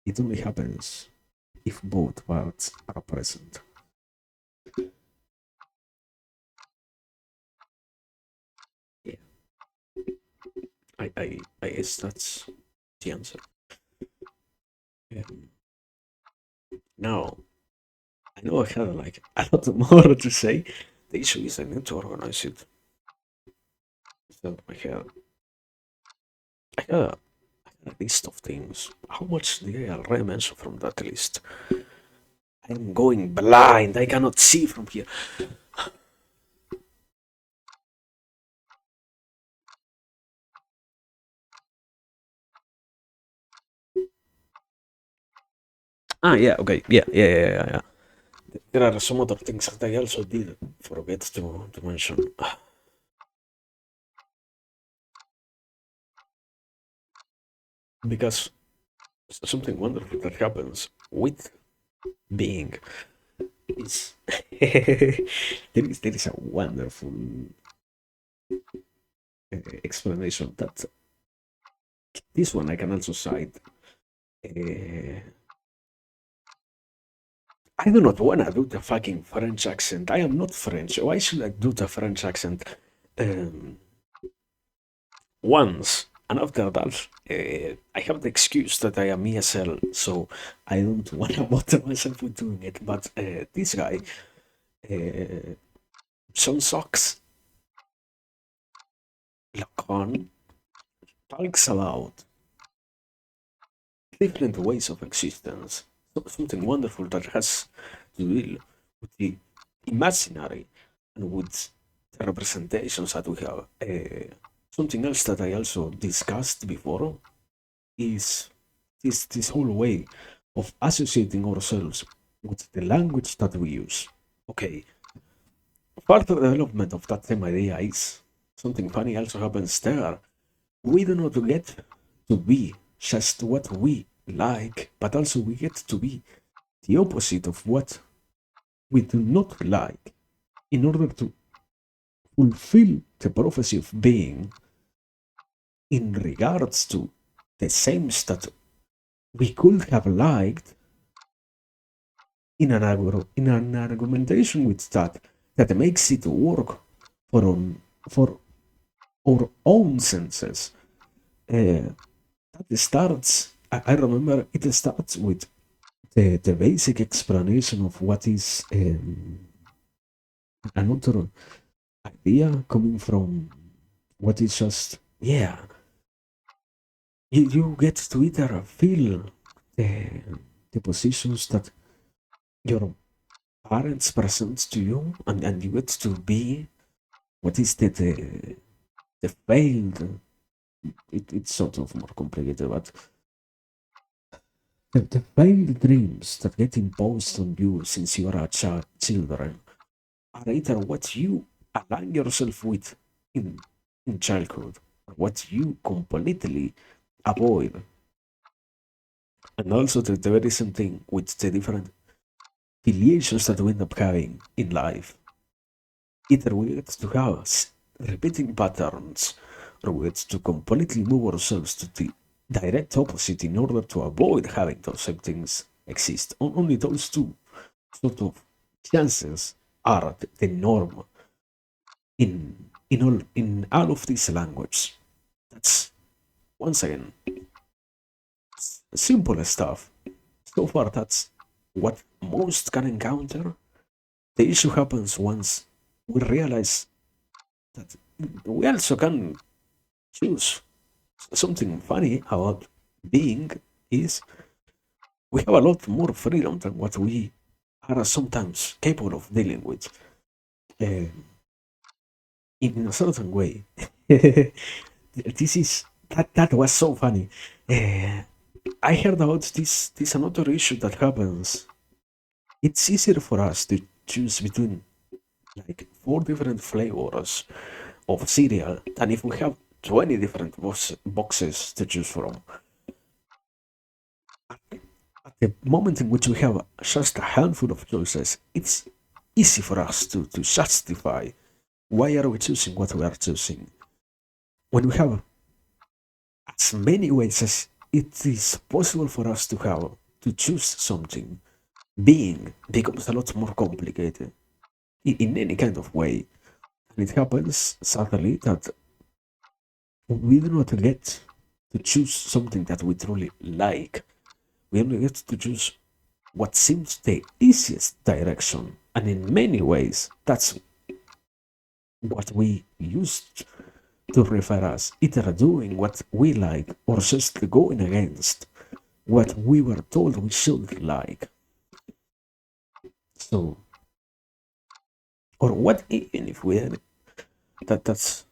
it only happens if both parts are present. Yeah, I guess that's the answer. Um, now I know I have like a lot more to say. The issue is I need to organize it. So I had a list of things. How much did I already mention from that list? I'm going blind. I cannot see from here. Yeah, okay. Yeah. There are some other things that I also did forget to mention. because something wonderful that happens with being is there is a wonderful explanation that this one I can also cite. Uh, I do not want to do the fucking French accent. I am not French. Why should I do the French accent? Um, Once, and after that, I have the excuse that I am ESL, so I don't want to bother myself with doing it. But this guy, uh, Sean Socks, Lacan, talks about different ways of existence. Something wonderful that has to deal with the imaginary and with the representations that we have. Something else that I also discussed before is this whole way of associating ourselves with the language that we use. Okay, further development of that same idea is something funny also happens there. We do not get to be just what we like, but also we get to be the opposite of what we do not like in order to fulfill the prophecy of being in regards to the same that we could have liked in an argumentation with that makes it work for our own senses. That starts. I remember it starts with the basic explanation of what is another idea coming from what is just you get to either feel the positions that your parents present to you, and you get to be what is the failed. It's sort of more complicated, but the failed dreams that get imposed on you since you are a children are either what you align yourself with in in childhood or what you completely avoid. And also the very same thing with the different filiations that we end up having in life. Either we get to have repeating patterns, or we get to completely move ourselves to the direct opposite in order to avoid having those same things exist. Only those two sort of chances are the norm in all of this language. That's once again simple stuff. So far, that's what most can encounter. The issue happens once we realize that we also can choose. Something funny about being is we have a lot more freedom than what we are sometimes capable of dealing with uh, in a certain way. This is that was so funny. Uh, I heard about this another issue that happens. It's easier for us to choose between like four different flavors of cereal than if we have 20 different boxes to choose from. At the moment in which we have just a handful of choices, it's easy for us to justify why are we choosing what we are choosing. When we have as many ways as it is possible for us to have to choose something, being becomes a lot more complicated in any kind of way. And it happens suddenly that we do not get to choose something that we truly like. We only get to choose what seems the easiest direction. And in many ways, that's what we used to refer as either doing what we like or just going against what we were told we should like. So, or what even if we had that's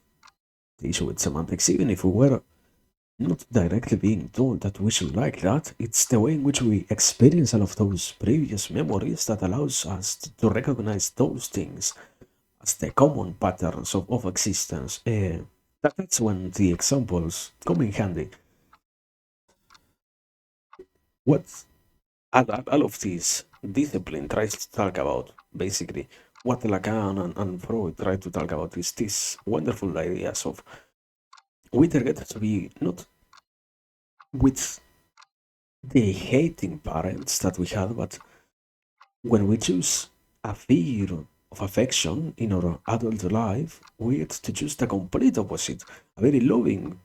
the issue with semantics, even if we were not directly being told that we should like that, it's the way in which we experience all of those previous memories that allows us to recognize those things as the common patterns of existence. That's when the examples come in handy. What all of these discipline tries to talk about, basically, what Lacan and Freud try to talk about is these wonderful ideas of we target to be not with the hating parents that we had, but when we choose a figure of affection in our adult life, we get to choose the complete opposite, a very loving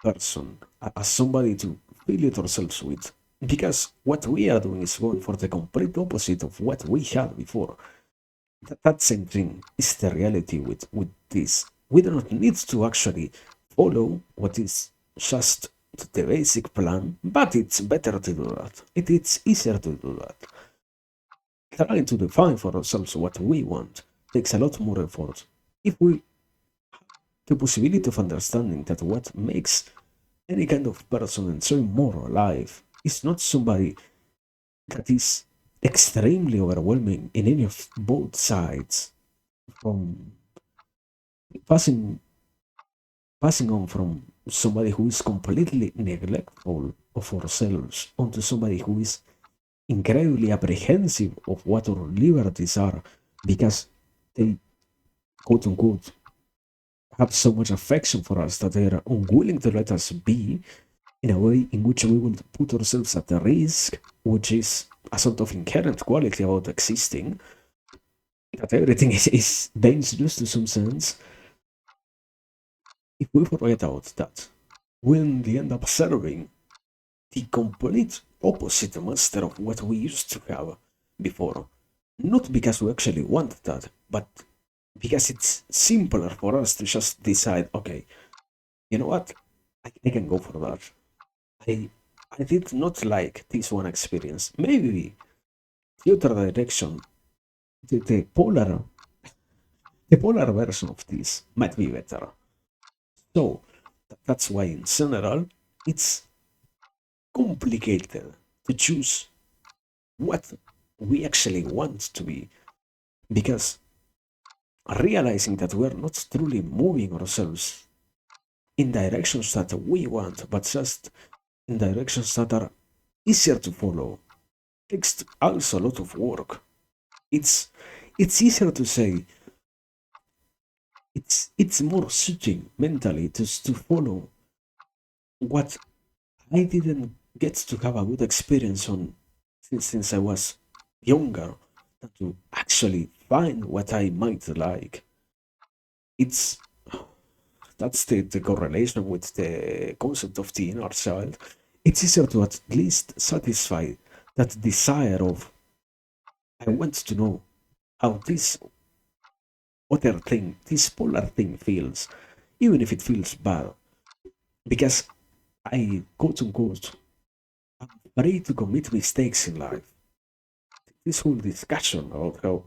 person, as somebody to fill it ourselves with. Because what we are doing is going for the complete opposite of what we had before. That same thing is the reality with this. We do not need to actually follow what is just the basic plan, but it's better to do that. It's easier to do that. Trying to define for ourselves what we want takes a lot more effort. If we the possibility of understanding that what makes any kind of person enjoy more alive is not somebody that is extremely overwhelming in any of both sides, from passing passing on from somebody who is completely neglectful of ourselves onto somebody who is incredibly apprehensive of what our liberties are because they quote unquote have so much affection for us that they are unwilling to let us be in a way in which we will put ourselves at a risk, which is a sort of inherent quality about existing, that everything is dangerous to some sense. If we forget about that, we'll end up serving the complete opposite master of what we used to have before. Not because we actually want that, but because it's simpler for us to just decide, okay, you know what? I can go for that. I I did not like this one experience. Maybe the other direction, the, the polar the polar version of this might be better. So that's why in general it's complicated to choose what we actually want to be because realizing that we're not truly moving ourselves in directions that we want, but just in directions that are easier to follow, takes also a lot of work. It's it's easier to say it's more suiting mentally to follow what I didn't get to have a good experience on since I was younger than to actually find what I might like. It's that's the correlation with the concept of the inner child. It's easier to at least satisfy that desire of I want to know how this other thing, this polar thing feels, even if it feels bad. Because I quote unquote am afraid to commit mistakes in life. This whole discussion about how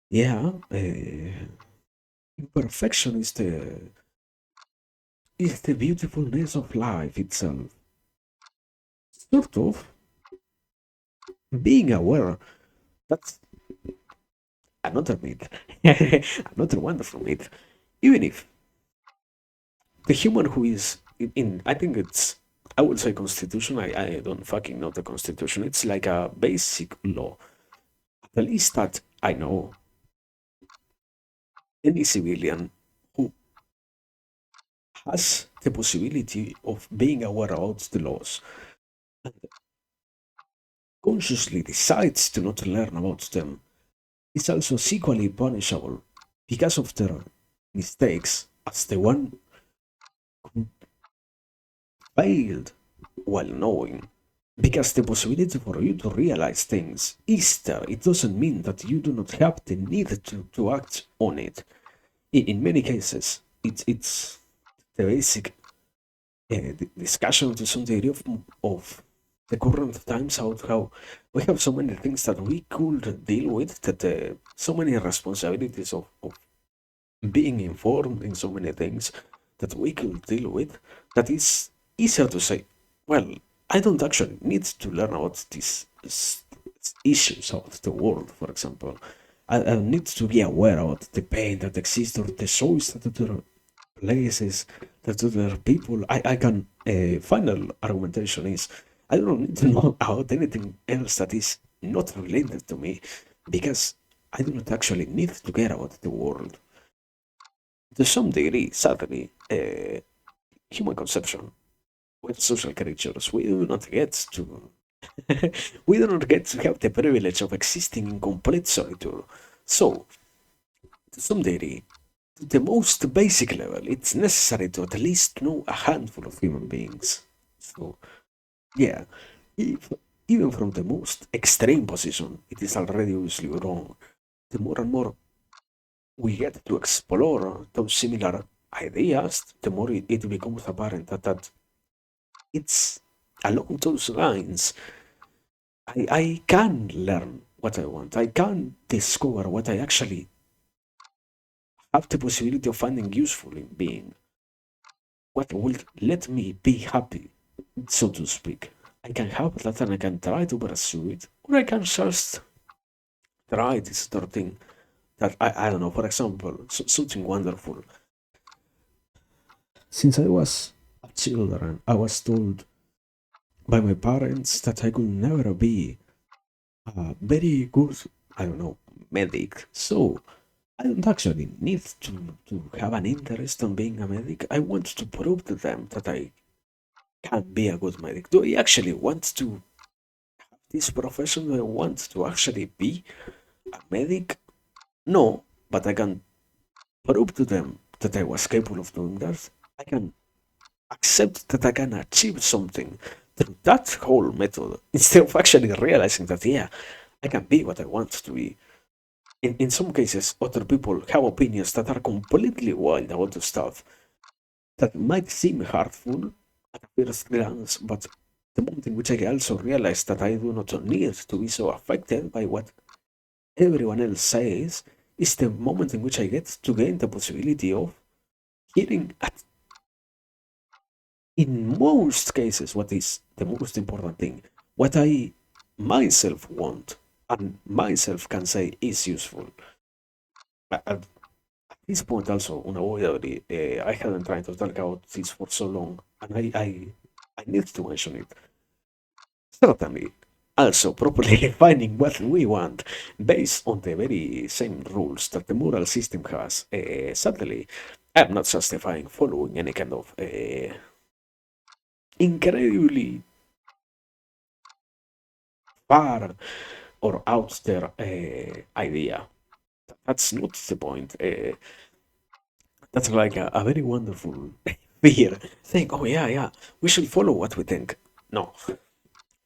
yeah, imperfection is the beautifulness of life itself. Sort of being aware. That's another myth, another wonderful myth. Even if the human who is I think it's, I would say constitution. I don't fucking know the constitution. It's like a basic law. At least that I know, any civilian who has the possibility of being aware about the laws and consciously decides to not learn about them is also equally punishable because of their mistakes as the one who failed while knowing. Because the possibility for you to realize things is there. It doesn't mean that you do not have the need to act on it. In many cases, it's the basic discussion to some degree of the current times, how we have so many things that we could deal with, that so many responsibilities of being informed in so many things that we could deal with, that is easier to say, well, I don't actually need to learn about these issues of the world, for example. I need to be aware about the pain that exists or the choice that other places, that other people. I can, final argumentation is, I don't need to know about anything else that is not related to me because I do not actually need to care about the world. To some degree, sadly, human conception, we're social creatures. We do not get to we do not get to have the privilege of existing in complete solitude. So, to some degree, to the most basic level, it's necessary to at least know a handful of human beings. So, yeah, if, even from the most extreme position, it is already obviously wrong. The more and more we get to explore those similar ideas, the more it becomes apparent that it's along those lines. I can learn what I want. I can discover what I actually have the possibility of finding useful in being. What will let me be happy, so to speak. I can have that and I can try to pursue it, or I can just try this other thing that I don't know. For example, something wonderful. Since I was a children, I was told by my parents that I could never be a very good, I don't know, medic. So I don't actually need to have an interest in being a medic. I want to prove to them that I can be a good medic. Do I actually want to have this profession? Do I want to actually be a medic? No, but I can prove to them that I was capable of doing that. I can accept that I can achieve something through that whole method instead of actually realizing that, yeah, I can be what I want to be. In some cases, other people have opinions that are completely wild about the stuff that might seem hurtful at first glance, but the moment in which I also realize that I do not need to be so affected by what everyone else says is the moment in which I get to gain the possibility of hearing at, in most cases, what is the most important thing, what I myself want and myself can say is useful. At this point, also, unavoidably, I have been trying to talk about this for so long, and I need to mention it. Certainly, also properly defining what we want based on the very same rules that the moral system has. Certainly, I'm not justifying following any kind of incredibly far or out there idea. That's not the point. That's like a very wonderful fear. Think, oh yeah, yeah, we should follow what we think. No,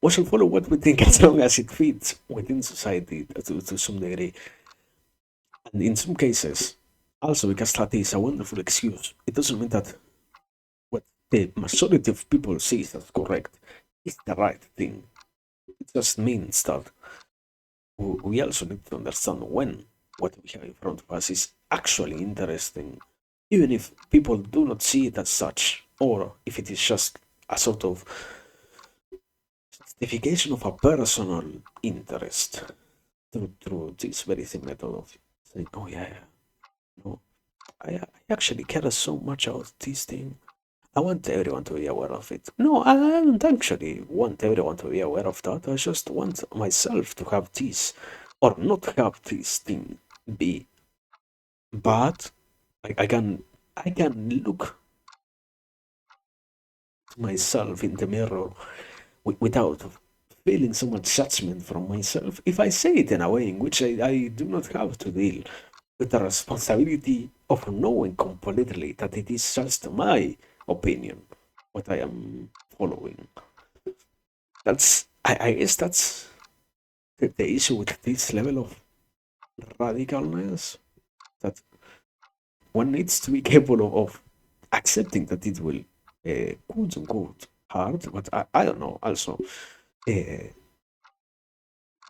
we should follow what we think as long as it fits within society to some degree. And in some cases, also because that is a wonderful excuse, it doesn't mean that what the majority of people see as correct is the right thing. It just means that we also need to understand when what we have in front of us is actually interesting, even if people do not see it as such, or if it is just a sort of justification of a personal interest through this very same method of saying, oh yeah, yeah, no, I actually care so much about this thing. I want everyone to be aware of it. No, I don't actually want everyone to be aware of that. I just want myself to have this or not have this thing be bad. I can look myself in the mirror without feeling so much judgment from myself if I say it in a way in which I do not have to deal with the responsibility of knowing completely that it is just my opinion what I am following. I guess that's the issue with this level of radicalness, that one needs to be capable of accepting that it will, quote unquote, hard, but I don't know. Also, uh,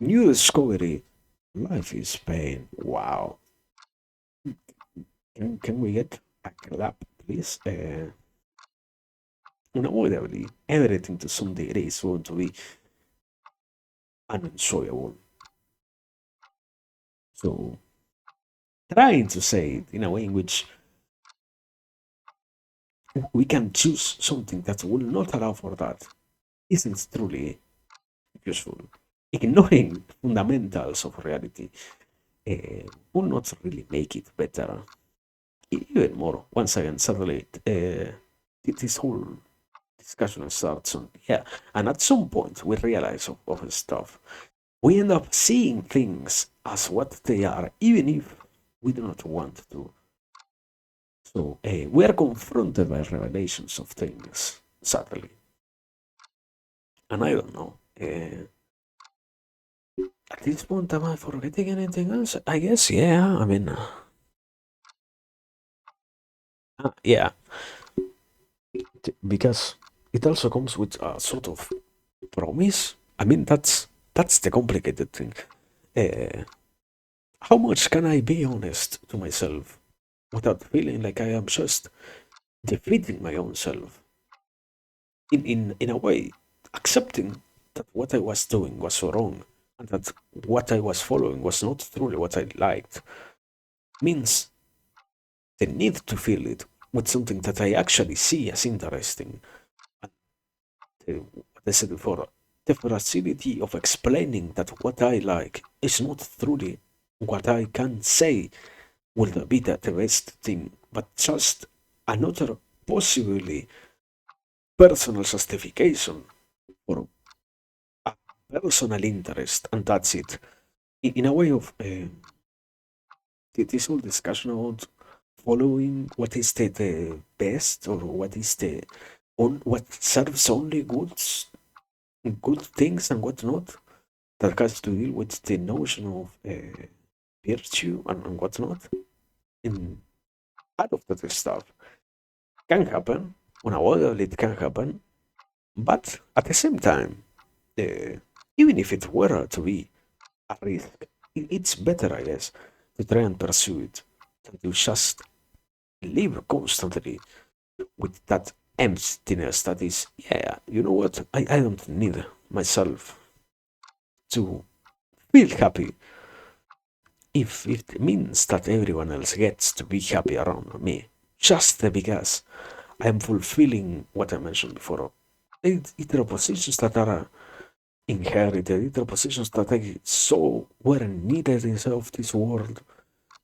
new discovery, life is pain. Wow. Can we get a clap, please? Unavoidably, everything to some degree is going to be unenjoyable. So, trying to say it in a way in which we can choose something that will not allow for that isn't truly useful. Ignoring fundamentals of reality will not really make it better. Even more, once again, suddenly, this whole discussion starts on, yeah, and at some point we realize of stuff. We end up seeing things as what they are, even if we do not want to. So we are confronted by revelations of things, sadly. And I don't know. At this point, am I forgetting anything else? I guess, yeah. I mean, yeah, because it also comes with a sort of promise. I mean, that's the complicated thing. Uh, how much can I be honest to myself without feeling like I am just defeating my own self? In a way, accepting that what I was doing was so wrong and that what I was following was not truly what I liked means the need to feel it with something that I actually see as interesting. And what I said before, the facility of explaining that what I like is not truly what I can say will be the best thing, but just another possibly personal justification for a personal interest, and that's it. In a way of this whole discussion about following what is the best or what is the on what serves only good things and what not, that has to deal with the notion of virtue and what's not. In out of that stuff can happen, unavoidably it can happen, but at the same time, uh, even if it were to be a risk, it's better, I guess, to try and pursue it than to just live constantly with that emptiness that is, yeah, you know what? I don't need myself to feel happy if it means that everyone else gets to be happy around me just because I'm fulfilling what I mentioned before. Either positions that are inherited, either positions that I saw weren't needed inside of this world.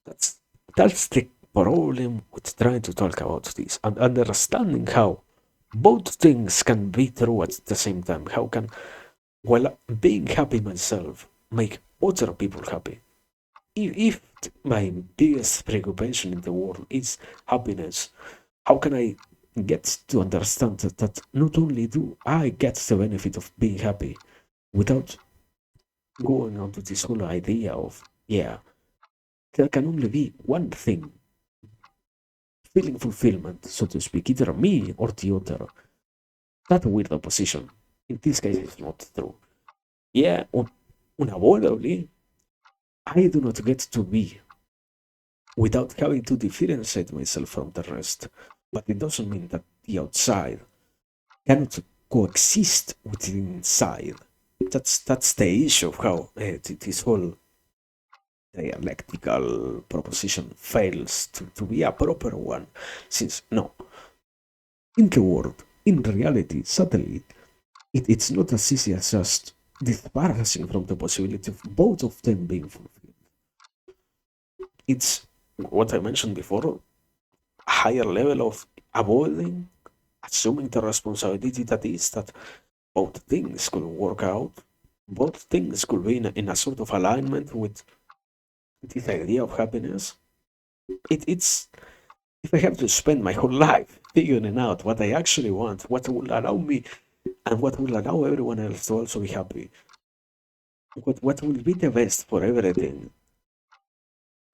That's that's the problem with trying to talk about this and understanding how both things can be true at the same time. How can, while being happy myself, make other people happy? If my biggest preoccupation in the world is happiness, how can I get to understand that not only do I get the benefit of being happy without going on to this whole idea of, yeah, there can only be one thing feeling fulfillment, so to speak, either me or the other. That weird opposition. In this case, it's not true. Yeah, unavoidably, I do not get to be without having to differentiate myself from the rest. But it doesn't mean that the outside cannot coexist with the inside. That's the issue of how this whole dialectical proposition fails to be a proper one. Since, no, in the world, in reality, suddenly, it's not as easy as just disparaging from the possibility of both of them being fulfilled. It's what I mentioned before, a higher level of avoiding assuming the responsibility that is that both things could work out, both things could be in a sort of alignment with this idea of happiness. It's if I have to spend my whole life figuring out what I actually want, what will allow me and what will allow everyone else to also be happy, what will be the best for everything,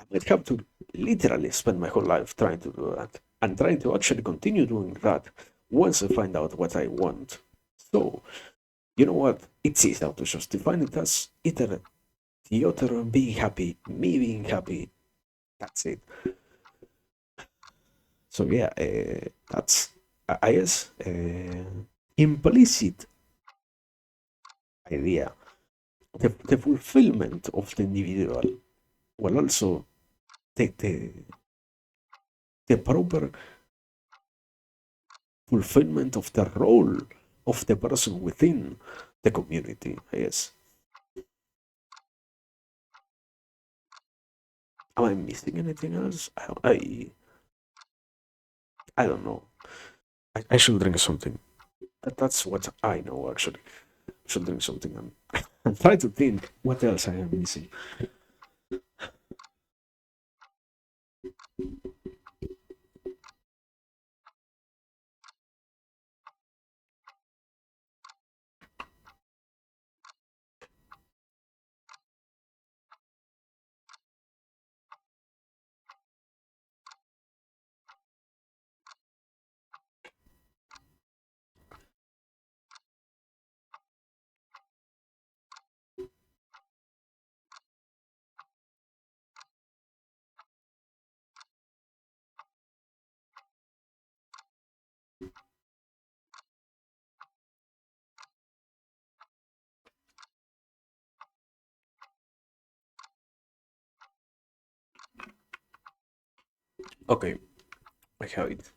I might have to literally spend my whole life trying to do that and trying to actually continue doing that once I find out what I want. So, you know what? It's easy to just define it as either the other being happy, me being happy. That's it. So yeah, that's I guess implicit idea. The fulfillment of the individual, while also the proper fulfillment of the role of the person within the community, I guess. Am I missing anything else? I don't know. I should drink something. That's what I know actually. I should drink something and try to think what else I am missing. Okay, I have it.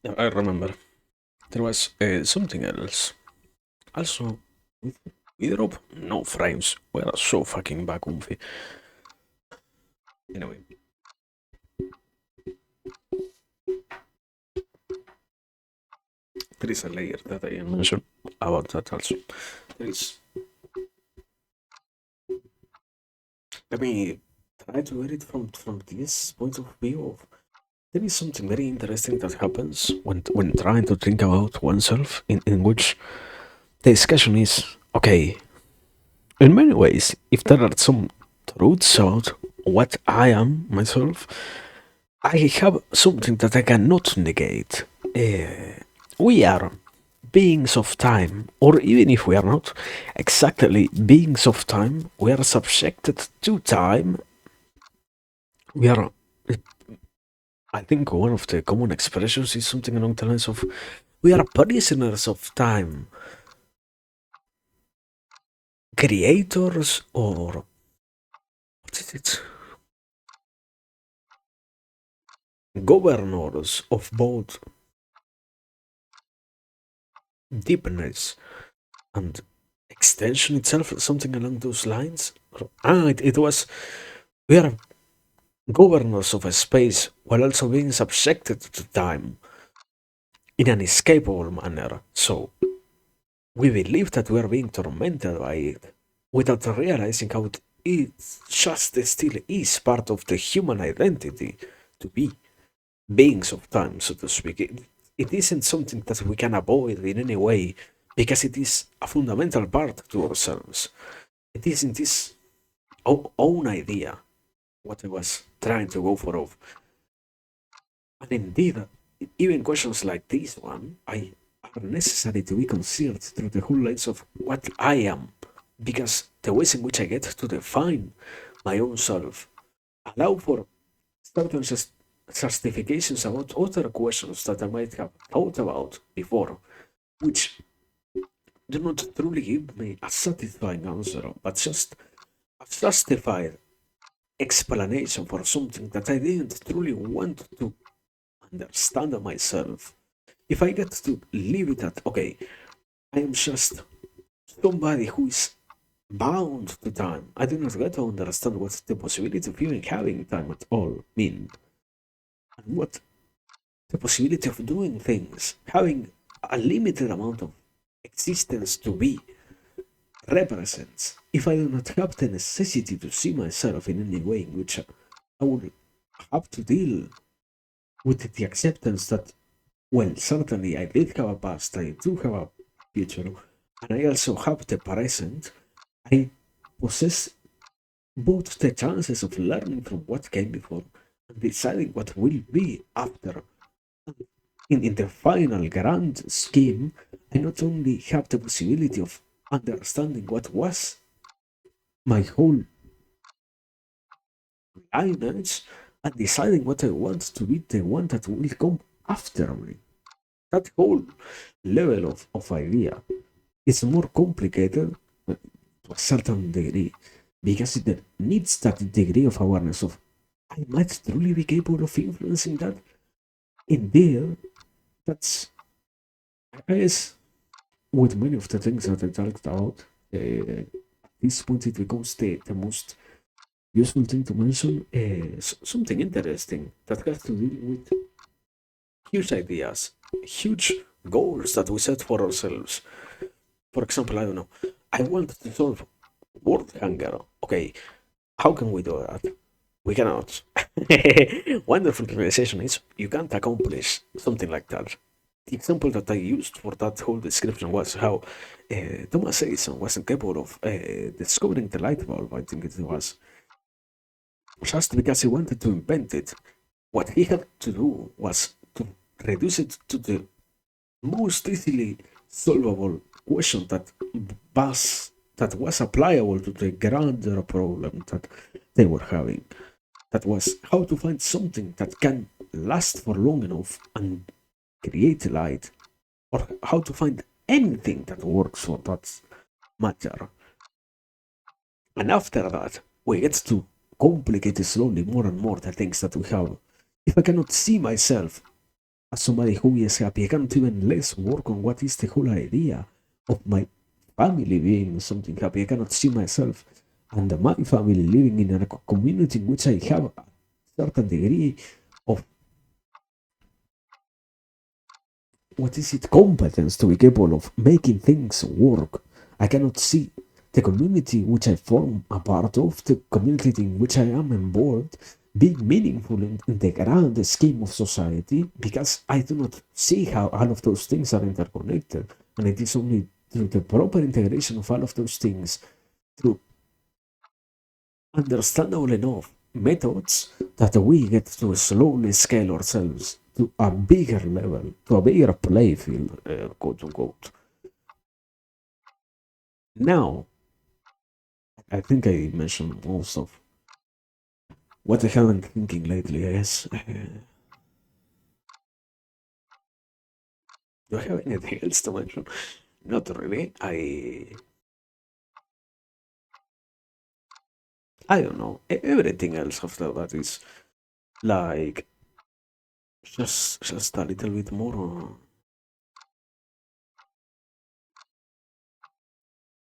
Yeah, I remember. There was something else. Also, with Europe, no frames. We are so fucking comfy. Anyway, there is a layer that I mentioned about that also. There is. Let me try to read it from this point of view. There is something very interesting that happens when trying to think about oneself, in which the discussion is okay. In many ways, if there are some truths about what I am myself, I have something that I cannot negate. We are beings of time, or even if we are not exactly beings of time, we are subjected to time. We are, I think, one of the common expressions is something along the lines of we are prisoners of time, creators, or what is it? Governors of both deepness and extension itself, something along those lines. It was we are governors of a space while also being subjected to time in an escapable manner. So we believe that we are being tormented by it without realizing how it just still is part of the human identity to be beings of time, so to speak. It isn't something that we can avoid in any way because it is a fundamental part to ourselves. It isn't this own idea what I was trying to go for of. And indeed, even questions like this one are necessary to be considered through the whole lens of what I am, because the ways in which I get to define my own self allow for certain justifications about other questions that I might have thought about before, which do not truly give me a satisfying answer, but just a justified explanation for something that I didn't truly want to understand myself. If I get to leave it at, okay, I am just somebody who is bound to time, I do not get to understand what the possibility of even having time at all mean, and what the possibility of doing things, having a limited amount of existence to be, represents. If I do not have the necessity to see myself in any way in which I would have to deal with the acceptance that, well, certainly I did have a past, I do have a future, and I also have the present. I possess both the chances of learning from what came before and deciding what will be after. In the final grand scheme, I not only have the possibility of understanding what was my whole lineage and deciding what I want to be the one that will come after me. That whole level of idea is more complicated to a certain degree because it needs that degree of awareness of I might truly be capable of influencing that. Indeed, that's I guess with many of the things that I talked about, at this point it becomes the most useful thing to mention. Something interesting that has to do with huge ideas, huge goals that we set for ourselves. For example, I don't know, I want to solve world hunger. Okay, how can we do that? We cannot. Wonderful realization is you can't accomplish something like that. The example that I used for that whole description was how Thomas Edison wasn't capable of discovering the light bulb, I think it was, just because he wanted to invent it. What he had to do was to reduce it to the most easily solvable question that was applicable to the grander problem that they were having. That was how to find something that can last for long enough and create light, or how to find anything that works for that matter. And after that, we get to complicate slowly more and more the things that we have. If I cannot see myself as somebody who is happy, I cannot even less work on what is the whole idea of my family being something happy. I cannot see myself and my family living in a community in which I have a certain degree of what is it, competence to be capable of making things work. I cannot see the community which I form a part of, the community in which I am involved, being meaningful in the grand scheme of society, because I do not see how all of those things are interconnected. And it is only through the proper integration of all of those things, through understandable enough methods, that we get to slowly scale ourselves to a bigger level, to a bigger playfield, quote unquote. Now, I think I mentioned most of what I have been thinking lately. I guess. Do I have anything else to mention? Not really. I don't know. Everything else after that is like just a little bit more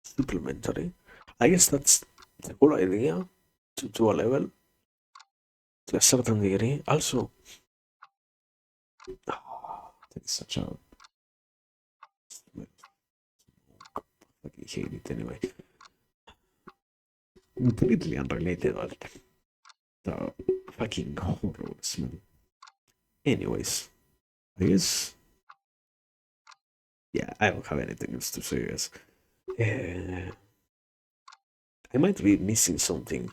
supplementary. I guess that's the whole idea to a level, to a certain degree. Also, that is such a fucking hate it anyway. Completely unrelated, but the fucking horror smell. Anyways, I guess yeah, I don't have anything else to say. Yes, uh, I might be missing something,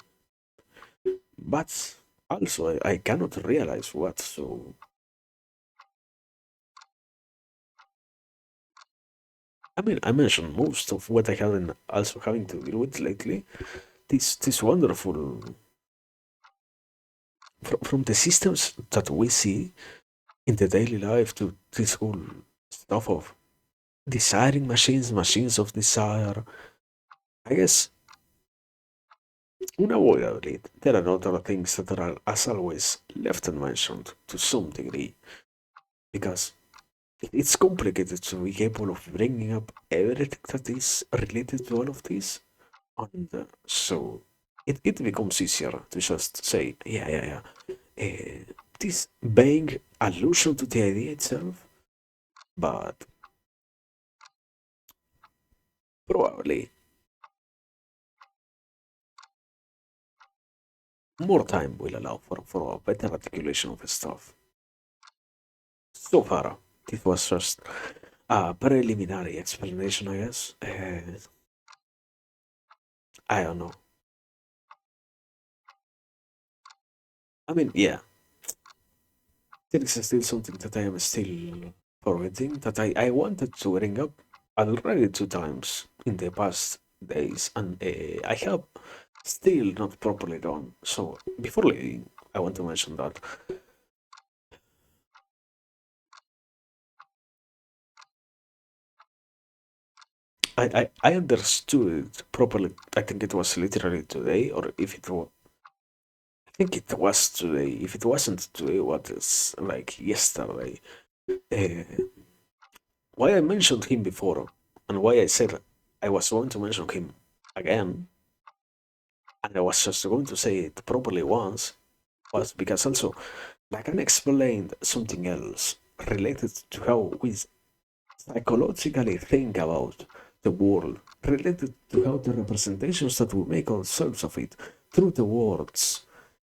but also I cannot realize what. So I mean, I mentioned most of what I have been also having to deal with lately. This wonderful from the systems that we see in the daily life to this whole stuff of desiring machines, machines of desire. I guess unavoidably there are other things that are, as always, left unmentioned to some degree because it's complicated to be capable of bringing up everything that is related to all of this. And so it becomes easier to just say, yeah. This vague allusion to the idea itself, but probably more time will allow for a better articulation of stuff. So far, this was just a preliminary explanation, I guess. I don't know. I mean, yeah, there is still something that I am still forgetting that I wanted to bring up already two times in the past days, and I have still not properly done. So before leaving, I want to mention that I understood it properly. I think it was literally today, or if it was, I think it was today. If it wasn't today, what is like yesterday? Uh, why I mentioned him before and why I said I was going to mention him again, and I was just going to say it properly once, was because also Lacan explained something else related to how we psychologically think about the world, related to how the representations that we make ourselves of it through the words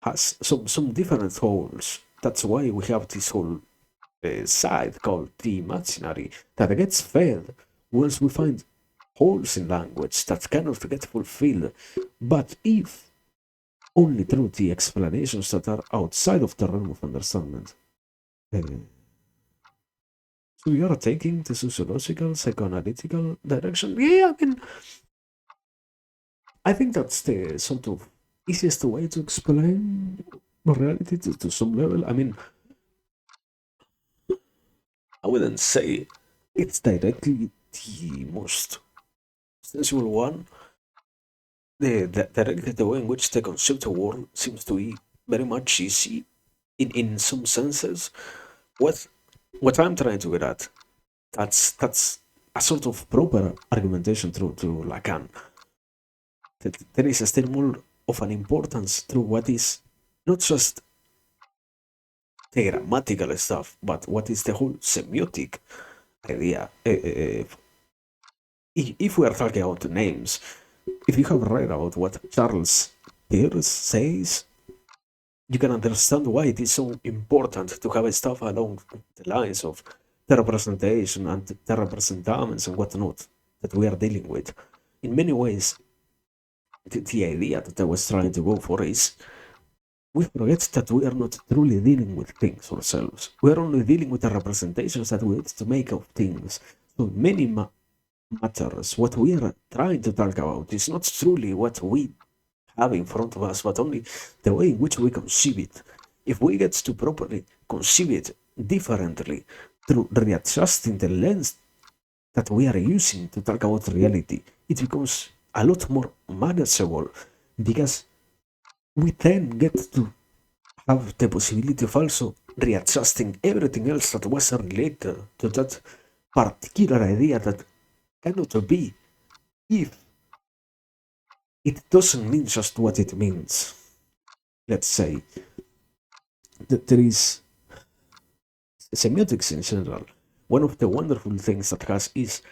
has some different holes. That's why we have this whole side called the imaginary that gets fed once we find holes in language that cannot get fulfilled. But if only through the explanations that are outside of the realm of understanding. Uh, so we are taking the sociological, psychoanalytical direction. Yeah, I mean, I think that's the sort of easiest way to explain reality to some level. I mean, I wouldn't say it's directly the most sensual one. Directly the way in which the conceptual world seems to be very much easy in some senses. What what I'm trying to get at, that's a sort of proper argumentation through Lacan. That there is still more of an importance through what is not just the grammatical stuff, but what is the whole semiotic idea. If we are talking about the names, if you have read about what Charles Peirce says, you can understand why it is so important to have stuff along the lines of the representation and the representations and whatnot that we are dealing with. In many ways, the idea that I was trying to go for is we forget that we are not truly dealing with things ourselves. We are only dealing with the representations that we have to make of things. So many matters, what we are trying to talk about is not truly what we have in front of us, but only the way in which we conceive it. If we get to properly conceive it differently through readjusting the lens that we are using to talk about reality, it becomes a lot more manageable because we then get to have the possibility of also readjusting everything else that was related to that particular idea that cannot be if it doesn't mean just what it means. Let's say that there is semiotics in general. One of the wonderful things that has is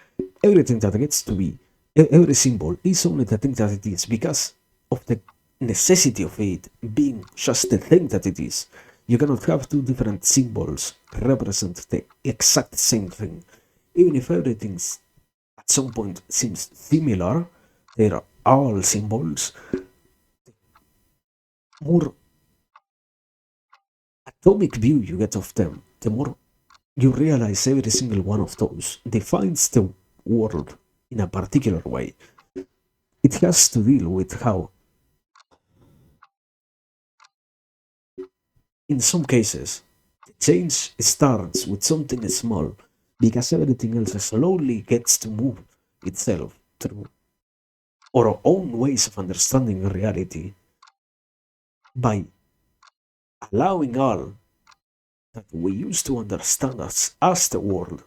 everything that gets to be, every symbol is only the thing that it is because of the necessity of it being just the thing that it is. You cannot have two different symbols represent the exact same thing. Even if everything at some point seems similar, they are all symbols. More atomic view you get of them, the more you realize every single one of those defines the world in a particular way. It has to deal with how, in some cases, the change starts with something small because everything else slowly gets to move itself through our own ways of understanding reality by allowing all that we used to understand as the world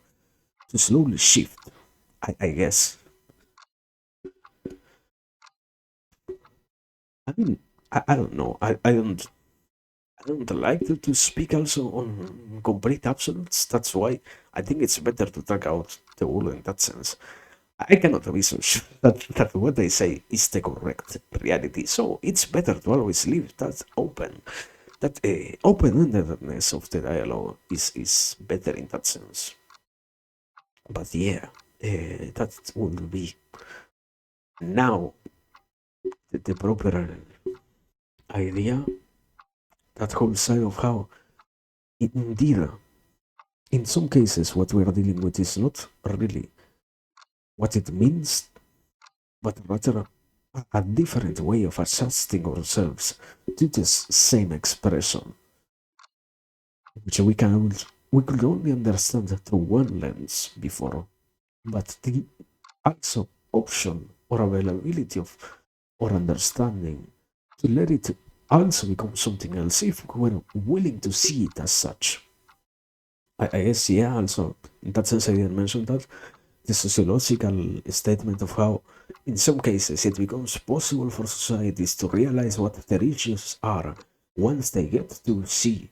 to slowly shift, I guess. I mean, I don't know. I don't like to speak also on complete absolutes. That's why I think it's better to talk about the world in that sense. I cannot be so sure that what they say is the correct reality. So it's better to always leave that open. That open-endedness of the dialogue is better in that sense. But yeah, that will be now the proper idea. That whole side of how indeed in some cases what we are dealing with is not really what it means, but rather a different way of adjusting ourselves to this same expression, which we could only understand through one lens before, but the also option or availability of or understanding to let it also become something else if we were willing to see it as such. I guess, yeah, also, in that sense, I didn't mention that. The sociological statement of how, in some cases, it becomes possible for societies to realize what their issues are once they get to see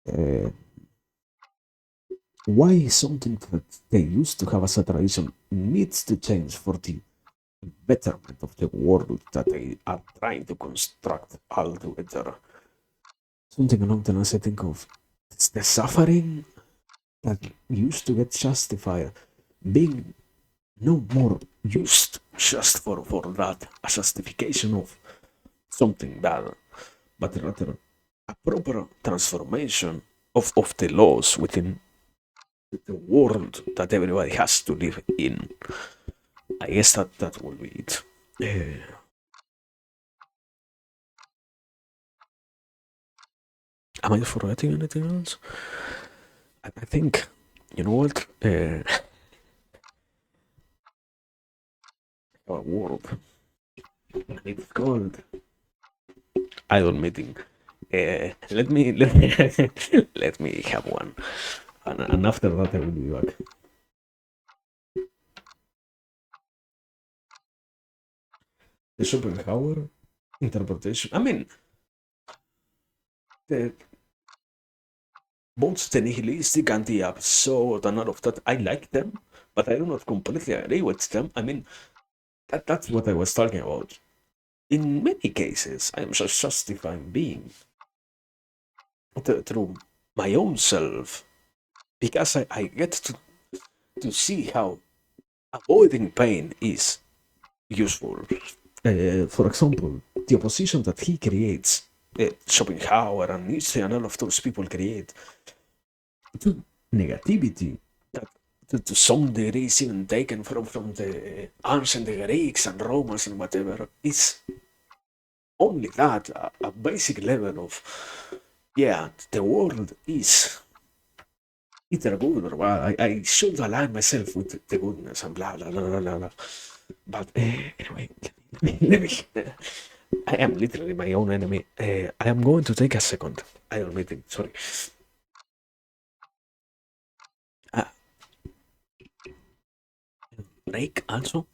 uh, why something that they used to have as a tradition needs to change for the betterment of the world that they are trying to construct altogether. Something along the lines I think of, it's the suffering that used to get justified being no more used just for that a justification of something bad, but rather a proper transformation of the laws within the world that everybody has to live in. I guess that will be it. Am I forgetting anything else? I think, you know what? Our world. It's called idol meeting. Let me let me have one, and after that I will be back. The Schopenhauer interpretation. I mean, the, both the nihilistic and the absurd and all of that. I like them, but I do not completely agree with them. I mean, that's what I was talking about. In many cases, I am just justifying being through my own self because I get to see how avoiding pain is useful. For example, the opposition that he creates, Schopenhauer and Nietzsche and all of those people create, to negativity that to some degree is even taken from the ancient Greeks and Romans and whatever, is only that, a basic level of, yeah, the world is either good or bad. I should align myself with the goodness and blah blah blah blah blah. But anyway, I am literally my own enemy. I am going to take a second. I don't mean it. Sorry. Uh, break also.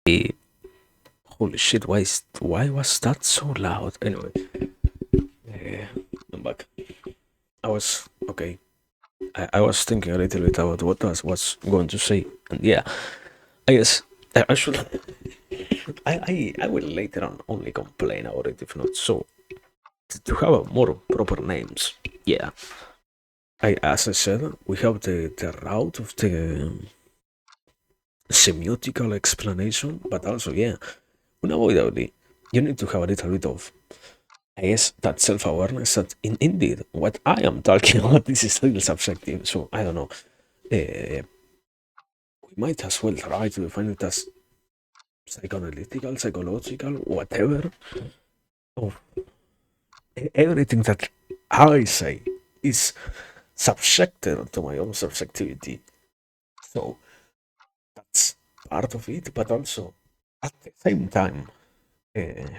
Eh, Holy shit! Why was that so loud? Anyway, I'm back. I was okay. I was thinking a little bit about what I was going to say, and yeah, I guess I should. I will later on only complain about it if not so. To have a more proper names. Yeah, as I said, we have the route of the semiotical explanation, but also yeah, unavoidably, you need to have a little bit of, I guess, that self-awareness that indeed what I am talking about this is still subjective. So I don't know. Uh, we might as well try to define it as psychoanalytical, psychological, whatever. Of everything that I say is subjected to my own subjectivity. So part of it, but also at the same time, uh,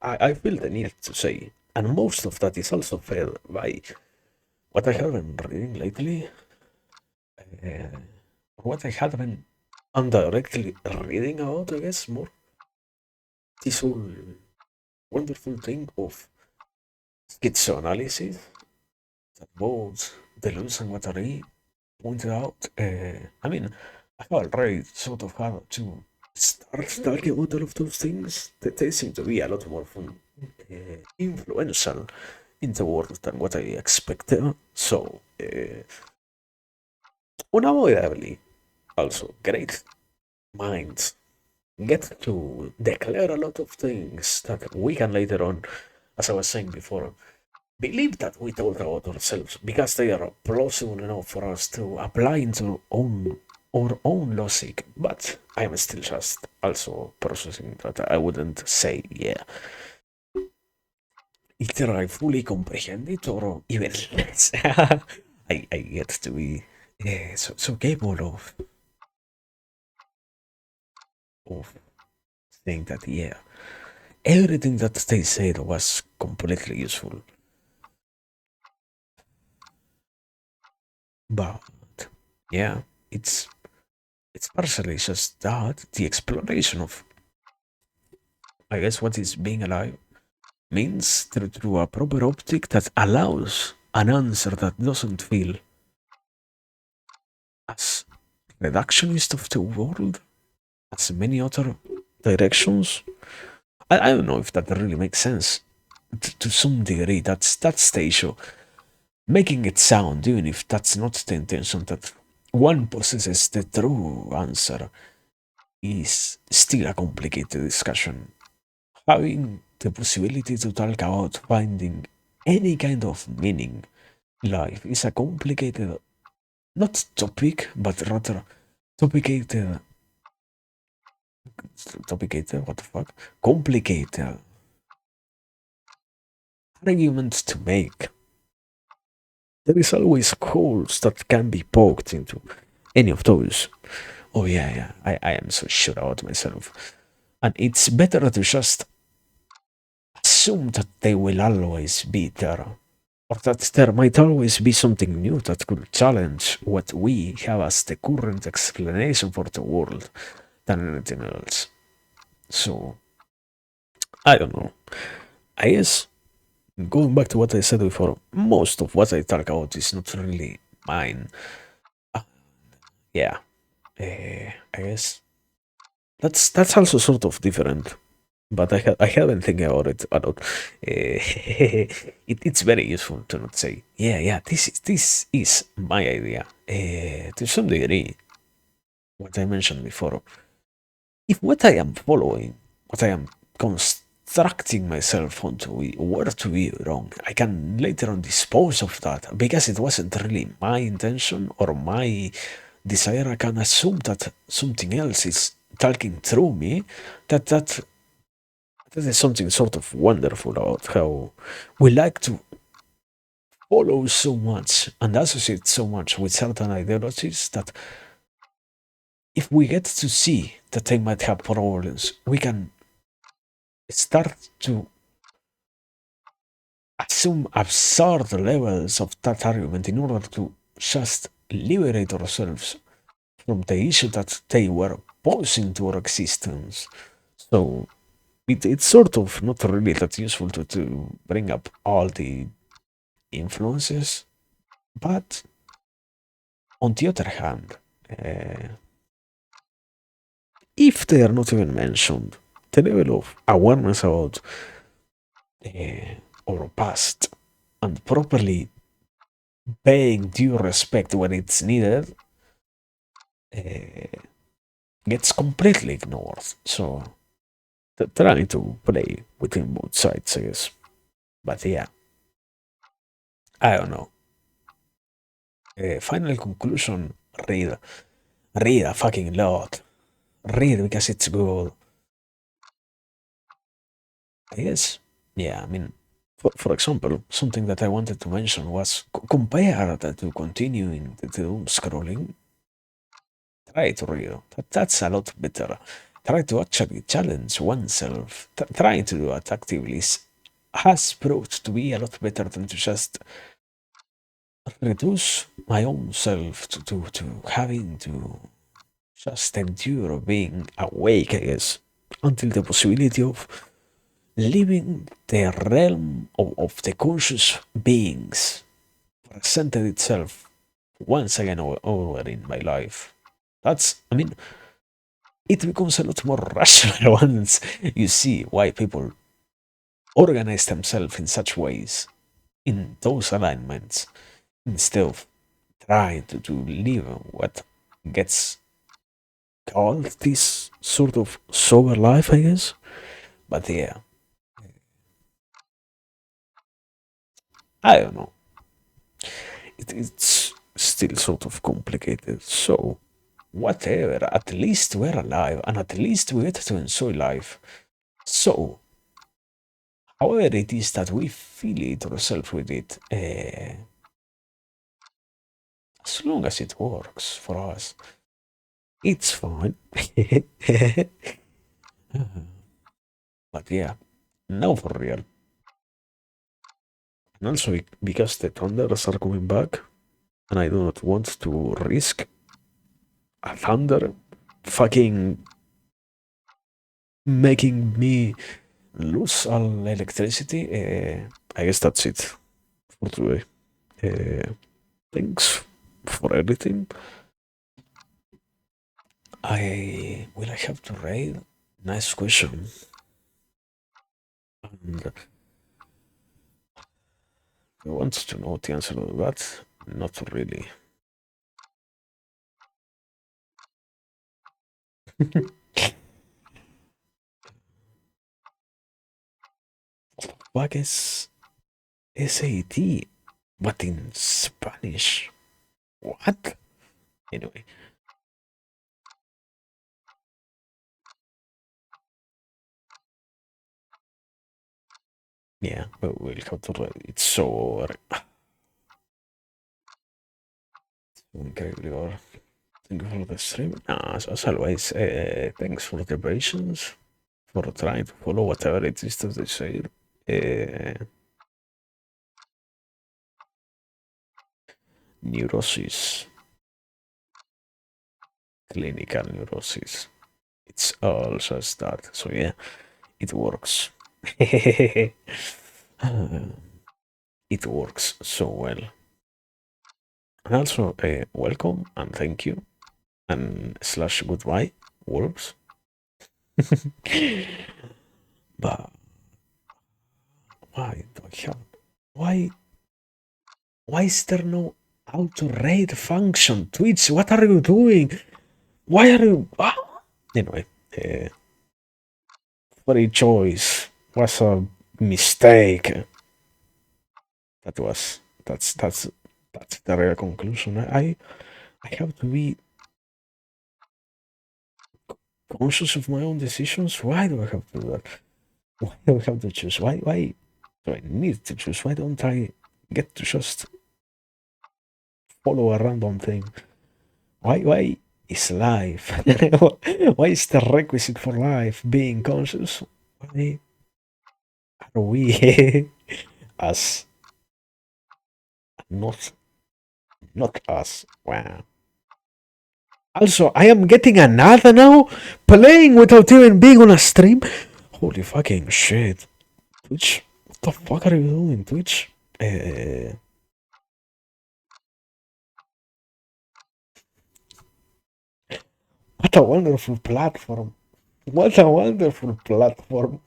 I feel the need to say, and most of that is also fed by what I have been reading lately, uh, what I have been indirectly reading about, I guess, more this whole wonderful thing of schizoanalysis that both Deleuze and Guattari pointed out. I mean, I have already sort of had to start talking about all of those things. They seem to be a lot more fun, influential in the world than what I expected. So, unavoidably, also, great minds get to declare a lot of things that we can later on, as I was saying before, believe that we told about ourselves because they are plausible enough for us to apply into our own logic. But I am still just also processing that I wouldn't say, yeah, either I fully comprehend it or even less. I get to be so capable of saying that, yeah, everything that they said was completely useful. But yeah, it's partially just that the exploration of, I guess, what is being alive means through a proper optic that allows an answer that doesn't feel as reductionist of the world as many other directions. I don't know if that really makes sense. To some degree, that's the issue. Making it sound, even if that's not the intention, that one possesses the true answer is still a complicated discussion. Having the possibility to talk about finding any kind of meaning in life is a complicated, not topic, but rather topicated, topicated, what the fuck? Complicated argument to make. There is always holes that can be poked into any of those. Oh, yeah, yeah, I am so sure about myself. And it's better to just assume that they will always be there, or that there might always be something new that could challenge what we have as the current explanation for the world than anything else. So, I don't know. I guess, going back to what I said before, most of what I talk about is not really mine. Uh, yeah, I guess that's also sort of different. But I haven't thinking about it a lot. It's very useful to not say, yeah, yeah, this is my idea. To some degree, what I mentioned before, if what I am following, what I am constructing myself onto were to be wrong, I can later on dispose of that because it wasn't really my intention or my desire. I can assume that something else is talking through me. That is something sort of wonderful about how we like to follow so much and associate so much with certain ideologies that if we get to see that they might have problems, we can start to assume absurd levels of that argument in order to just liberate ourselves from the issue that they were posing to our existence. So it's sort of not really that useful to bring up all the influences, but on the other hand, if they are not even mentioned, the level of awareness about our past and properly paying due respect when it's needed uh, gets completely ignored. So, trying to play within both sides, I guess. But yeah, I don't know. Final conclusion: read a fucking lot. Read because it's good. I guess. Yeah, I mean, for example, something that I wanted to mention was compare that to continuing the doom scrolling. Try to read. That's a lot better. Try to actually challenge oneself. Trying to do it actively has proved to be a lot better than to just reduce my own self to having to just endure being awake, I guess, until the possibility of leaving the realm of the conscious beings presented itself once again over in my life. I mean, it becomes a lot more rational once you see why people organize themselves in such ways, in those alignments, instead of trying to live what gets called this sort of sober life, I guess. But yeah, I don't know. It's still sort of complicated. So, whatever, at least we're alive and at least we get to enjoy life. So, however it is that we feel it ourselves with it, as long as it works for us, it's fine. But yeah, now for real. And also because the thunders are coming back, and I do not want to risk a thunder fucking making me lose all electricity. I guess that's it for today. Thanks for everything. I will I have to raid? Nice question. And I want to know the answer to that. Not really. What is SAT? But in Spanish? What? Anyway, yeah, but we'll have to raid. It's so incredibly over. Thank you for the stream. As always, thanks for the patience, for trying to follow whatever it is that they say. Uh, Neurosis, clinical neurosis. It's all just that. So yeah, it works. It works so well. And also, welcome and thank you and slash goodbye works. But why do I have? Why? Why is there no auto raid function? Twitch, what are you doing? Why are you? Anyway, uh, free choice was a mistake. That was that's the real conclusion. I have to be conscious of my own decisions. Why do I have to do that? Why do I have to choose? Why do I need to choose? Why don't I get to just follow a random thing? Why is life? Why is the requisite for life being conscious? Why are we us? Not not us. Wow. Also, I am getting another now, playing without even being on a stream. Holy fucking shit. Twitch, what the fuck are you doing, Twitch? What a wonderful platform. What a wonderful platform.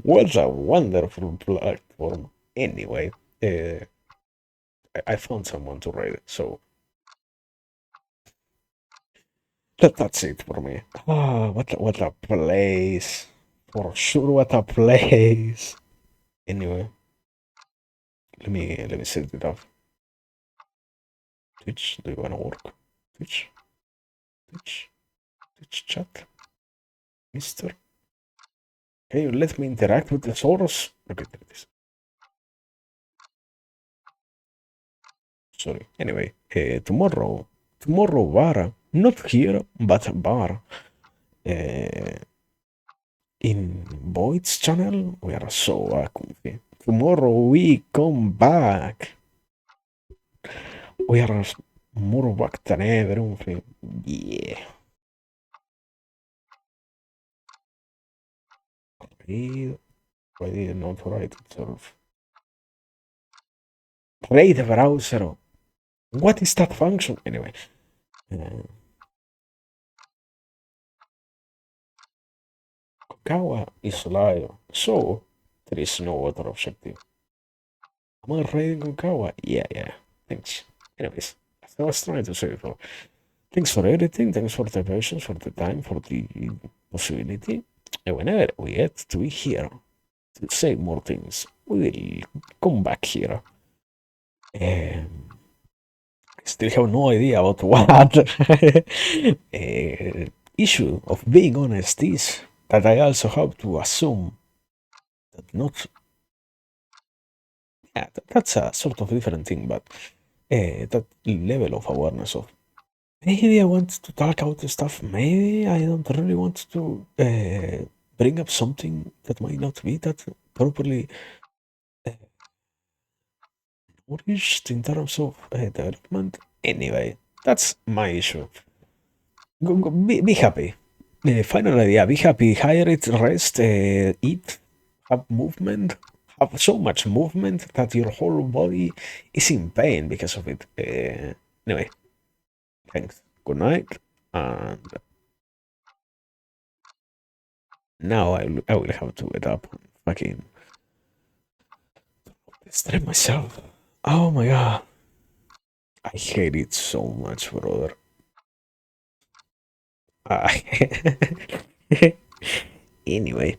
What a wonderful platform. Anyway, uh, I found someone to raid it, so that's it for me. What a place. For sure, what a place. Anyway, let me set it up. Twitch, do you wanna work? Twitch, Twitch, Twitch chat, Mister. Can you let me interact with the source? Okay, there it is. Sorry. Anyway, tomorrow tomorrow bar, not here, but a bar. Uh, in Boyd's channel, we are so comfy. Tomorrow we come back. We are more back than ever, comfy. Yeah. Read, why did it not write itself? Read the browser. What is that function? Anyway. Uh, Kawa is live, so there is no other objective. Am I reading Kawa? Yeah, yeah. Thanks. Anyways, as I was trying to say before, thanks for everything. Thanks for the patience, for the time, for the possibility. And whenever we get to be here to say more things, we will come back here. I still have no idea about what issue of being honest is that I also have to assume that not. Yeah, that's a sort of different thing, but that level of awareness of maybe I want to talk about this stuff. Maybe I don't really want to bring up something that might not be that properly uh, nourished in terms of development. Anyway, that's my issue. Be happy. Final idea. Be happy. Hire it, rest, eat, have movement. Have so much movement that your whole body is in pain because of it. Anyway, thanks. Good night. And now I will have to get up and fucking strip myself. Oh my god. I hate it so much, brother. I- anyway.